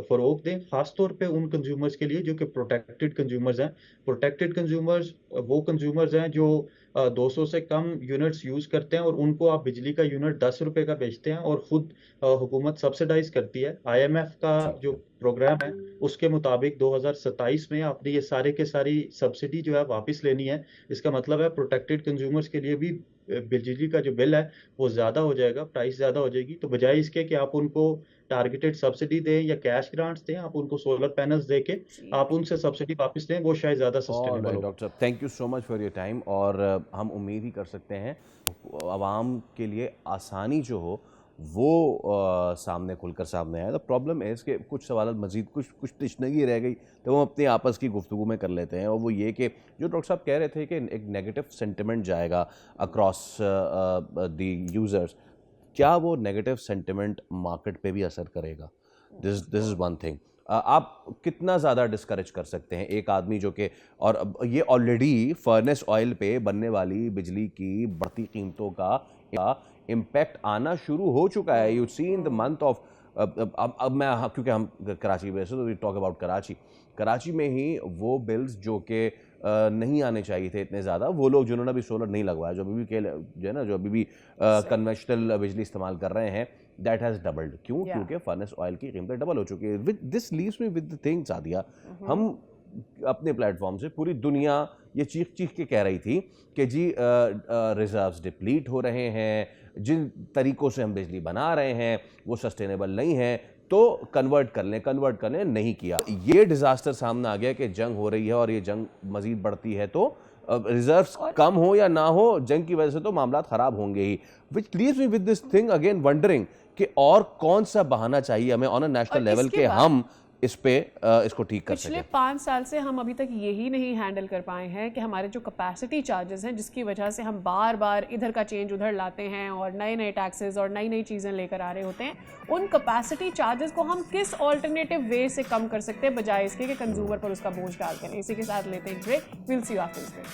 फ़रोग दें, खास तौर पे उन कंज्यूमर्स के लिए जो कि प्रोटेक्टेड कंज्यूमर्स हैं। प्रोटेक्टेड कंज्यूमर्स वो कंज्यूमर्स हैं जो 200 से कम यूनिट्स यूज़ करते हैं और उनको आप बिजली का यूनिट 10 रुपये का बेचते हैं और ख़ुद हुकूमत सब्सिडाइज करती है। IMF का जो प्रोग्राम है उसके मुताबिक 2027 में आपने ये सारे के सारी सब्सिडी जो है वापस लेनी है। इसका मतलब है प्रोटेक्टेड कंज्यूमर्स के लिए भी बिजली का जो बिल है वो ज़्यादा हो जाएगा, प्राइस ज़्यादा हो जाएगी। तो बजाय इसके कि आप उनको टारगेटेड सब्सिडी दें या कैश ग्रांट्स दें, आप उनको सोलर पैनल्स दे के आप उनसे सब्सिडी वापस लें, वो शायद ज़्यादा सस्टेनेबल हो। डॉक्टर साहब, thank you so much for your time. और हम उम्मीद ही कर सकते हैं आवाम के लिए आसानी जो हो वो सामने खुलकर सामने आए। द प्रॉब्लम है कि कुछ सवाल मज़ीद कुछ तशनगी रह गई तो हम अपनी आपस की गुफ्तगू में कर लेते हैं, और वो ये कि जो डॉक्टर साहब कह रहे थे कि एक नेगेटिव सेंटिमेंट जाएगा अक्रॉस द यूज़र्स, क्या वो नेगेटिव सेंटिमेंट मार्केट पे भी असर करेगा? This is one thing. आप कितना ज़्यादा डिस्करेज कर सकते हैं एक आदमी जो कि, और अब ये ऑलरेडी फर्नेस ऑयल पे बनने वाली बिजली की बढ़ती कीमतों का इम्पैक्ट आना शुरू हो चुका है। You see in the month of, अब मैं, क्योंकि हम कराची में, तो वी टॉक अबाउट कराची में ही वो बिल्स जो कि नहीं आने चाहिए थे इतने ज़्यादा, वो लोग जिन्होंने अभी सोलर नहीं लगवाया, जो अभी भी कन्वेंशनल बिजली इस्तेमाल कर रहे हैं, दैट हैज़ डबल्ड। क्यों? क्योंकि फर्नेस ऑयल की कीमतें डबल हो चुकी है। With this leaves me with the thing Sadia, हम अपने प्लेटफॉर्म से पूरी दुनिया ये चीख के कह रही थी कि जी रिजर्व्स डिप्लीट हो रहे हैं, जिन तरीक़ों से हम बिजली बना रहे हैं वो सस्टेनेबल नहीं है, तो कन्वर्ट कर लें, नहीं किया। ये डिज़ास्टर सामने आ गया कि जंग हो रही है और ये जंग मज़ीद बढ़ती है, तो रिजर्व्स कम हो या ना हो, जंग की वजह से तो मामला ख़राब होंगे ही। Which leaves me with this thing again wondering कि और कौन सा बहाना चाहिए हमें ऑन अ नेशनल लेवल के हम इस पे इसको ठीक कर सकें। पिछले 5 साल से हम अभी तक यही नहीं हैंडल कर पाए हैं कि हमारे जो कैपेसिटी चार्जेस हैं, जिसकी वजह से हम बार बार इधर का चेंज उधर लाते हैं और नए नए टैक्सेस और नई नई चीज़ें लेकर आ रहे होते हैं, उन कैपेसिटी चार्जेस को हम किस ऑल्टरनेटिव वे से कम कर सकते हैं बजाय इसके कि कंज्यूमर पर उसका बोझ डालते हैं। इसी के साथ लेते हैं break. Will see you after this break.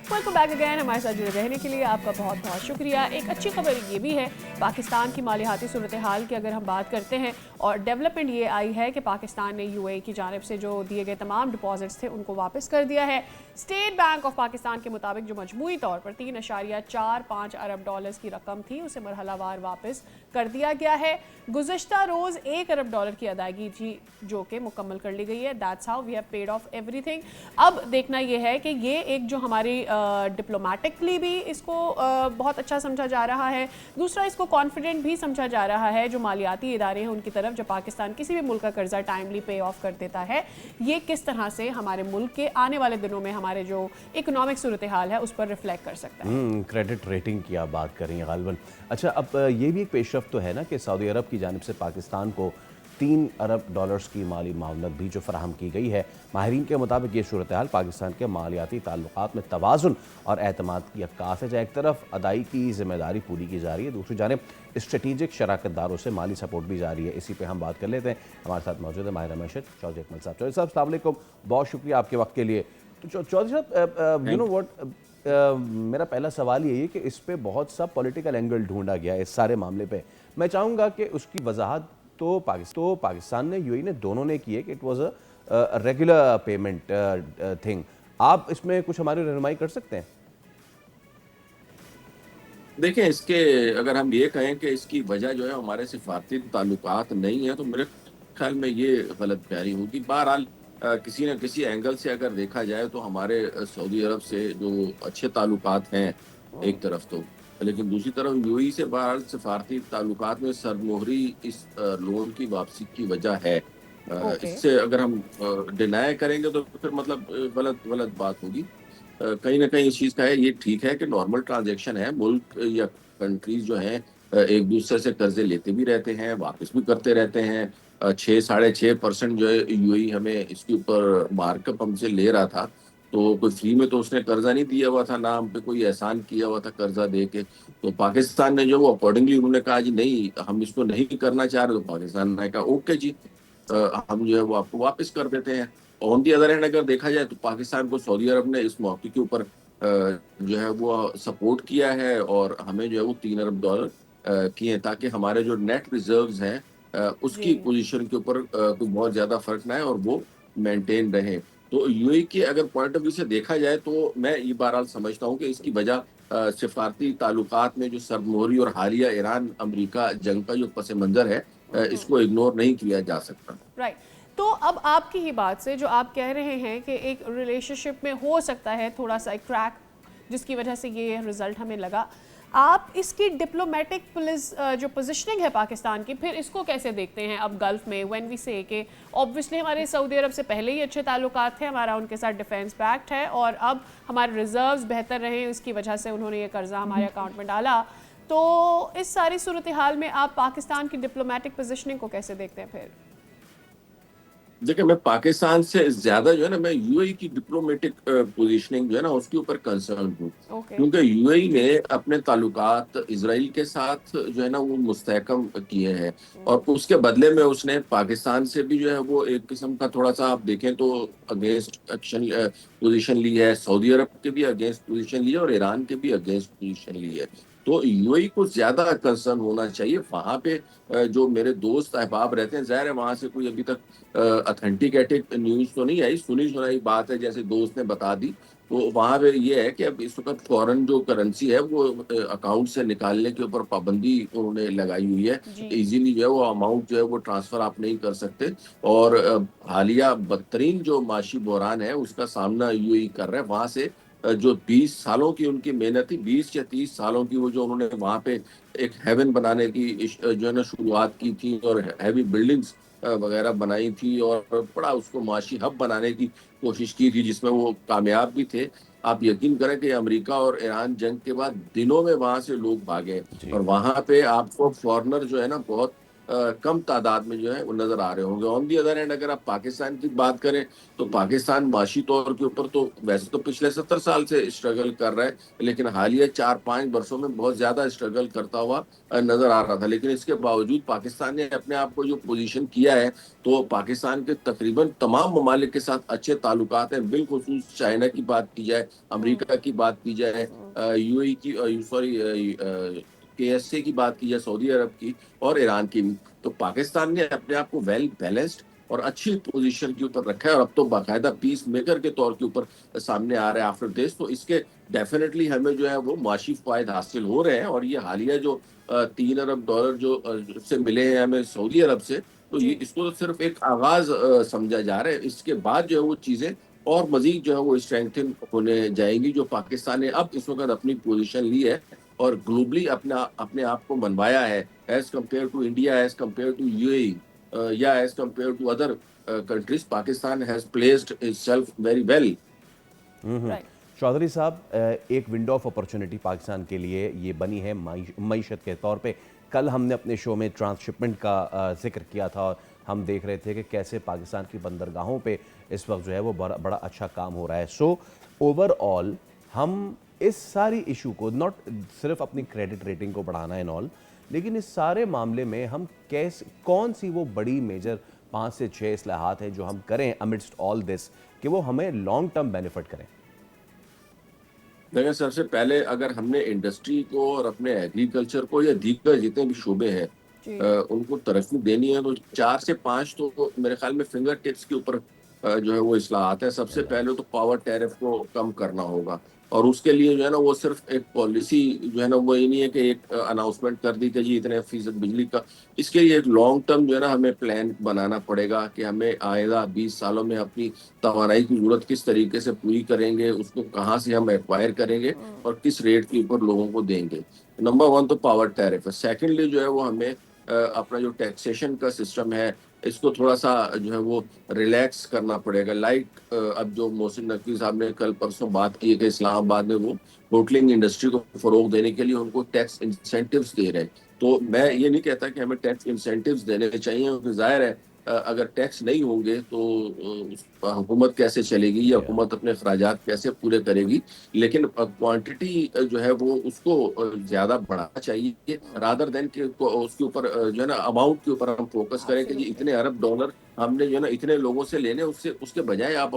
Welcome back again. हमारे साथ जुड़े रहने के लिए आपका बहुत बहुत शुक्रिया। एक अच्छी खबर ये भी है पाकिस्तान की मालियाती सूरत हाल की अगर हम बात करते हैं, और डेवलपमेंट ये आई है कि पाकिस्तान ने यूएई की जानिब से जो दिए गए तमाम डिपॉजिट्स थे उनको वापस कर दिया है। स्टेट बैंक ऑफ पाकिस्तान के मुताबिक जो मजमूई तौर पर 3.45 अरब डॉलर्स की रकम थी उसे मरहलावार वापस कर दिया गया है। गुज़श्ता रोज़ 1 अरब डॉलर की अदायगी थी जो कि मुकम्मल कर ली गई है। That's how we have paid off everything. अब देखना ये है कि ये एक जो हमारी डिप्लोमेटिकली भी इसको बहुत अच्छा समझा जा रहा है, दूसरा इसको कॉन्फिडेंट भी समझा जा रहा है जो मालियाती इदारे हैं उनकी तरफ, जब पाकिस्तान किसी भी मुल्क का कर्जा टाइमली पे ऑफ कर देता है, ये किस तरह से हमारे मुल्क के आने वाले दिनों में हमारे जो इकोनॉमिक सूरत हाल है उस पर रिफ्लेक्ट कर सकता है। क्रेडिट रेटिंग की आप बात करें गालिबन। अच्छा, अब ये भी एक पेशरफ्त तो है ना कि सऊदी अरब की जानिब से पाकिस्तान को 3 अरब डॉलर्स की माली मावनत भी जो फराहम की गई है। माहिरीन के मुताबिक ये सूरत हाल पाकिस्तान के मालियाती ताल्लुकात में तवाज़ुन और एतमाद की अक्कास है। एक तरफ अदाई की जिम्मेदारी पूरी की जा रही है, दूसरी जानिब स्ट्रेटेजिक शराकतदारों से माली सपोर्ट भी जारी है। इसी पे हम बात कर लेते हैं। हमारे साथ मौजूद है माहिर रमेशद चौधरी अकमल साहब। चौधरी साहब, अस्सलाम वालेकुम, बहुत शुक्रिया आपके वक्त के लिए। तो चौधरी साहब, यू नो व्हाट, मेरा पहला सवाल यही है कि इस पे बहुत सा पॉलिटिकल एंगल ढूंढा गया है इस सारे मामले पे। मैं चाहूँगा कि उसकी वजाहत तो पाकिस्तान ने, यूएई ने, दोनों ने की है कि it was a regular payment thing. आप इसमें कुछ हमारी रहनुमाई कर सकते हैं? देखें, इसके अगर हम ये कहें कि इसकी वजह जो है हमारे सिफारती ताल्लुकात नहीं है, तो मेरे ख्याल में ये गलत बयानी होगी। बहरहाल किसी न किसी एंगल से अगर देखा जाए तो हमारे सऊदी अरब से जो अच्छे ताल्लुकात हैं एक तरफ, तो लेकिन दूसरी तरफ यूएई से बहरहाल सिफारती ताल्लुकात में सरमोहरी इस लोन की वापसी की वजह है। इससे अगर हम डिनाई करेंगे तो फिर मतलब गलत बात होगी। कहीं ना कहीं इस चीज़ का है, ये ठीक है कि नॉर्मल ट्रांजैक्शन है, मुल्क या कंट्रीज जो हैं एक दूसरे से कर्जे लेते भी रहते हैं, वापस भी करते रहते हैं। 6-6.5% जो है यूएई हमें इसके ऊपर मार्कअप हमसे ले रहा था, तो कोई फ्री में तो उसने कर्जा नहीं दिया हुआ था, ना हम पे कोई एहसान किया हुआ था कर्जा दे के। तो पाकिस्तान ने जो वो अकॉर्डिंगली उन्होंने कहा जी नहीं, हम इसको नहीं करना चाह रहे, तो पाकिस्तान ने कहा ओके जी, हम जो है वो आपको वापस कर देते हैं। ऑन दी अदर हैंड अगर देखा जाए तो पाकिस्तान को सऊदी अरब ने इस मौके के ऊपर जो है वो सपोर्ट किया है और हमें जो है वो 3 अरब डॉलर किए, ताकि हमारे जो नेट रिजर्व्स हैं उसकी पोजीशन के ऊपर कोई बहुत ज़्यादा फर्क ना है और वो मेंटेन रहे। तो यूएई के अगर पॉइंट ऑफ व्यू से देखा जाए तो मैं ये बहरहाल समझता हूँ कि इसकी वजह सिफारती ताल्लुकात में जो सरमोहरी और हालिया ईरान अमेरिका जंग का जो पस मंज़र है, इसको इग्नोर नहीं किया जा सकता। राइट। तो अब आपकी ही बात से जो आप कह रहे हैं कि एक रिलेशनशिप में हो सकता है थोड़ा सा एक क्रैक जिसकी वजह से ये रिजल्ट हमें लगा, आप इसकी डिप्लोमेटिक जो पोजीशनिंग है पाकिस्तान की, फिर इसको कैसे देखते हैं अब गल्फ में? व्हेन वी से कि ऑब्वियसली हमारे सऊदी अरब से पहले ही अच्छे ताल्लुकात थे, हमारा उनके साथ डिफेंस पैक्ट है और अब हमारे रिजर्व्स बेहतर रहे, इसकी वजह से उन्होंने ये कर्जा हमारे अकाउंट में डाला। तो इस सारी सूरत हाल में आप पाकिस्तान की डिप्लोमेटिक पोजीशनिंग को कैसे देखते हैं फिर? देखिए, मैं पाकिस्तान से ज्यादा जो है ना, मैं यूएई की डिप्लोमेटिक पोजीशनिंग जो है ना उसके ऊपर कंसर्न हूँ, क्योंकि यूएई ने अपने ताल्लुकात इजराइल के साथ जो है ना वो मुस्तहकम किए हैं और उसके बदले में उसने पाकिस्तान से भी जो है वो एक किस्म का थोड़ा सा आप देखें तो अगेंस्ट एक्शन पोजीशन ली है, सऊदी अरब के भी अगेंस्ट पोजीशन ली है और ईरान के भी अगेंस्ट पोजीशन ली है। तो यूएई को ज्यादा कंसर्न होना चाहिए। वहां पे जो मेरे दोस्त अहबाब रहते हैं, जाहिर है वहां से कोई अभी तक ऑथेंटिकेटेड न्यूज तो नहीं आई, सुनी सुनाई बात है जैसे दोस्त ने बता दी। तो वहां पे ये है कि अब इस वक्त फॉरेन जो करेंसी है वो अकाउंट से निकालने के ऊपर पाबंदी उन्होंने लगाई हुई है। इजीली जो है वो अमाउंट जो है वो ट्रांसफर आप नहीं कर सकते और हालिया बदतरीन जो माशी बहरान है उसका सामना यूएई कर रहा है। वहां से जो 20 सालों की उनकी मेहनत थी, 20 या 30 सालों की, वो जो उन्होंने वहां पे एक हेवन बनाने की जो है ना शुरुआत की थी और हैवी बिल्डिंग्स वगैरह बनाई थी और बड़ा उसको माशी हब बनाने की कोशिश की थी जिसमें वो कामयाब भी थे। आप यकीन करें कि अमेरिका और ईरान जंग के बाद दिनों में वहां से लोग भागे और वहां पे आपको फॉरेनर जो है ना बहुत कम तादाद में जो है वो नजर आ रहे होंगे। ऑन दी अदर हैंड अगर आप पाकिस्तान की बात करें तो पाकिस्तान माशी तौर के ऊपर तो वैसे तो पिछले 70 साल से स्ट्रगल कर रहा है, लेकिन हालिया 4-5 वर्षों में बहुत ज्यादा स्ट्रगल करता हुआ नजर आ रहा था। लेकिन इसके बावजूद पाकिस्तान ने अपने आप को जो पोजीशन किया है, तो पाकिस्तान के तकरीबन तमाम ममालिक के साथ अच्छे ताल्लुकात हैं, बिलखुसूस चाइना की बात की जाए, अमेरिका की बात की जाए, यूएई की सॉरी केएसए की बात की जाए, सऊदी अरब की और ईरान की भी। तो पाकिस्तान ने अपने आप को वेल बैलेंस्ड और अच्छी पोजीशन के ऊपर रखा है और अब तो बाकायदा पीस मेकर के तौर के ऊपर सामने आ रहा है आफ्टर दिस। तो इसके डेफिनेटली हमें जो है वो माशी फायदे हासिल हो रहे हैं और ये हालिया जो $3 अरब जो से मिले हैं हमें सऊदी अरब से, तो ये इसको तो सिर्फ एक आगाज समझा जा रहा है। इसके बाद जो है वो चीजें और मजीद जो है वो स्ट्रेंथन होने जाएंगी। जो पाकिस्तान ने अब इस वक्त अपनी पोजीशन ली है और ग्लोबली अपने आप को मनवाया है as compare to India, as compare to UAE या as compare to other countries, Pakistan has placed itself very well. Chaudhary साहब, एक विंडो ऑफ अपॉर्चुनिटी पाकिस्तान के लिए ये बनी है मईशत के तौर पे। कल हमने अपने शो में ट्रांसशिपमेंट का जिक्र किया था और हम देख रहे थे कि कैसे पाकिस्तान की बंदरगाहों पे इस वक्त जो है वो बड़ा अच्छा काम हो रहा है। सो ओवरऑल हम इस सारी इशू को, नॉट सिर्फ अपनी क्रेडिट रेटिंग को बढ़ाना एंड ऑल, लेकिन इस सारे मामले में हम कैसे, कौन सी वो बड़ी मेजर 5 से 6 इस्लाहात हैं जो हम करें अमिडस्ट ऑल दिस कि वो हमें लॉन्ग टर्म बेनिफिट करें? देखिए, सबसे पहले अगर हमने इंडस्ट्री को और अपने एग्रीकल्चर को या दीगर जितने भी शोबे हैं उनको तरक्की देनी है तो 4 से 5 तो मेरे ख्याल में फिंगर टिप्स के ऊपर जो है वो इस्लाहात है। सबसे पहले तो पावर टैरिफ को कम करना होगा और उसके लिए जो है ना वो सिर्फ एक पॉलिसी जो है ना वो ये नहीं है कि एक अनाउंसमेंट कर दी कि जी इतने फीसद बिजली का। इसके लिए एक लॉन्ग टर्म जो है ना हमें प्लान बनाना पड़ेगा कि हमें आएगा 20 सालों में अपनी तवानाई की जरूरत किस तरीके से पूरी करेंगे, उसको कहाँ से हम एक्वायर करेंगे और किस रेट के ऊपर लोगों को देंगे। नंबर 1 तो पावर टैरिफ है। सेकेंडली जो है वो हमें अपना जो टैक्सेशन का सिस्टम है इसको थोड़ा सा जो है वो रिलैक्स करना पड़ेगा। लाइक अब जो मोहसिन नकवी साहब ने कल परसों बात की है कि इस्लामाबाद में वो होटलिंग इंडस्ट्री को फरोग देने के लिए उनको टैक्स इंसेंटिव्स दे रहे हैं। तो मैं ये नहीं कहता कि हमें टैक्स इंसेंटिव्स देने चाहिए, क्योंकि जाहिर है अगर टैक्स नहीं होंगे तो हुकूमत कैसे चलेगी या हुकूमत अपने अखराजात कैसे पूरे करेगी। लेकिन क्वांटिटी जो है वो उसको ज्यादा बढ़ाना चाहिए रादर देन कि उसके ऊपर जो है ना अमाउंट के ऊपर हम फोकस करें कि इतने अरब डॉलर हमने जो है ना इतने लोगों से लेने, उसके बजाय आप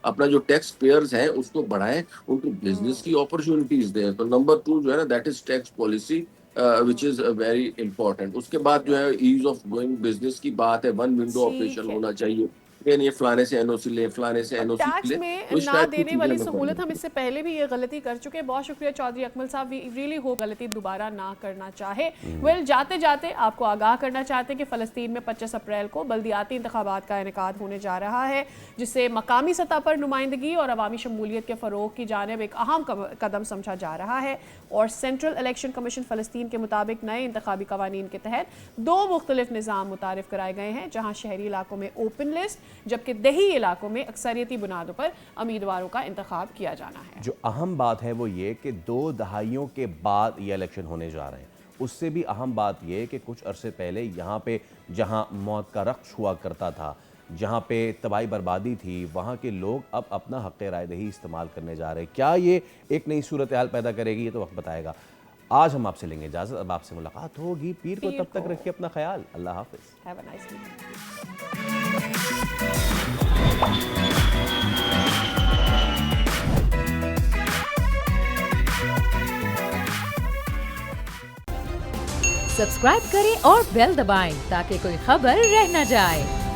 अपना जो टैक्स पेयर्स हैं उसको बढ़ाएं, उनको बिजनेस की अपॉर्चुनिटीज दें। तो नंबर 2 जो है ना that is tax policy which is very important. उसके बाद जो है ईज ऑफ डूइंग बिजनेस की बात है, 1 विंडो ऑपरेशन होना चाहिए। कि नहीं फलाने से एनओसी ले, फलाने से एनओसी टैक्स ले, में तो इस ना टाइप की देने चीजें वाली हमें सहूलत करनी हम इससे पहले भी ये गलती कर चुके हैं। बहुत शुक्रिया चौधरी अकमल साहब, वी रियली होप गलती दोबारा ना करना चाहे। वेल, जाते जाते आपको आगाह करना चाहते हैं कि फ़लस्तीन में 25 अप्रैल को बल्दियाती इंतखाबात का इनेकाद होने जा रहा है, जिससे मकामी सतह पर नुमाइंदगी और अवामी शमूलियत के फ़रोग की जानिब एक अहम कदम समझा जा रहा है। और सेंट्रल इलेक्शन कमीशन फ़लस्तीन के मुताबिक नए इंतखाबी कवानीन के तहत 2 मुख्तलिफ निज़ाम मुतारिफ कराए गए हैं, जहाँ शहरी इलाकों में ओपन लिस्ट जबकि दही इलाकों में अक्सरियती बुनियादों पर उम्मीदवारों का इंतखाब किया जाना है। जो अहम बात है वो ये कि 2 दहाइयों के बाद ये इलेक्शन होने जा रहे हैं। उससे भी अहम बात ये कि कुछ अरसे पहले यहाँ पे जहाँ मौत का रक्श हुआ करता था, जहाँ पे तबाही बर्बादी थी, वहाँ के लोग अब अपना हक़ राय दही इस्तेमाल करने जा रहे हैं। क्या ये एक नई सूरत हाल पैदा करेगी, ये तो वक्त बताएगा। आज हम आपसे लेंगे इजाज़त, अब आपसे मुलाकात होगी पीर को। तब तक रखिए अपना ख्याल। अल्लाह हाफ़िज़। Have a nice week. Subscribe करें और बेल दबाएं ताकि कोई खबर रह न जाए।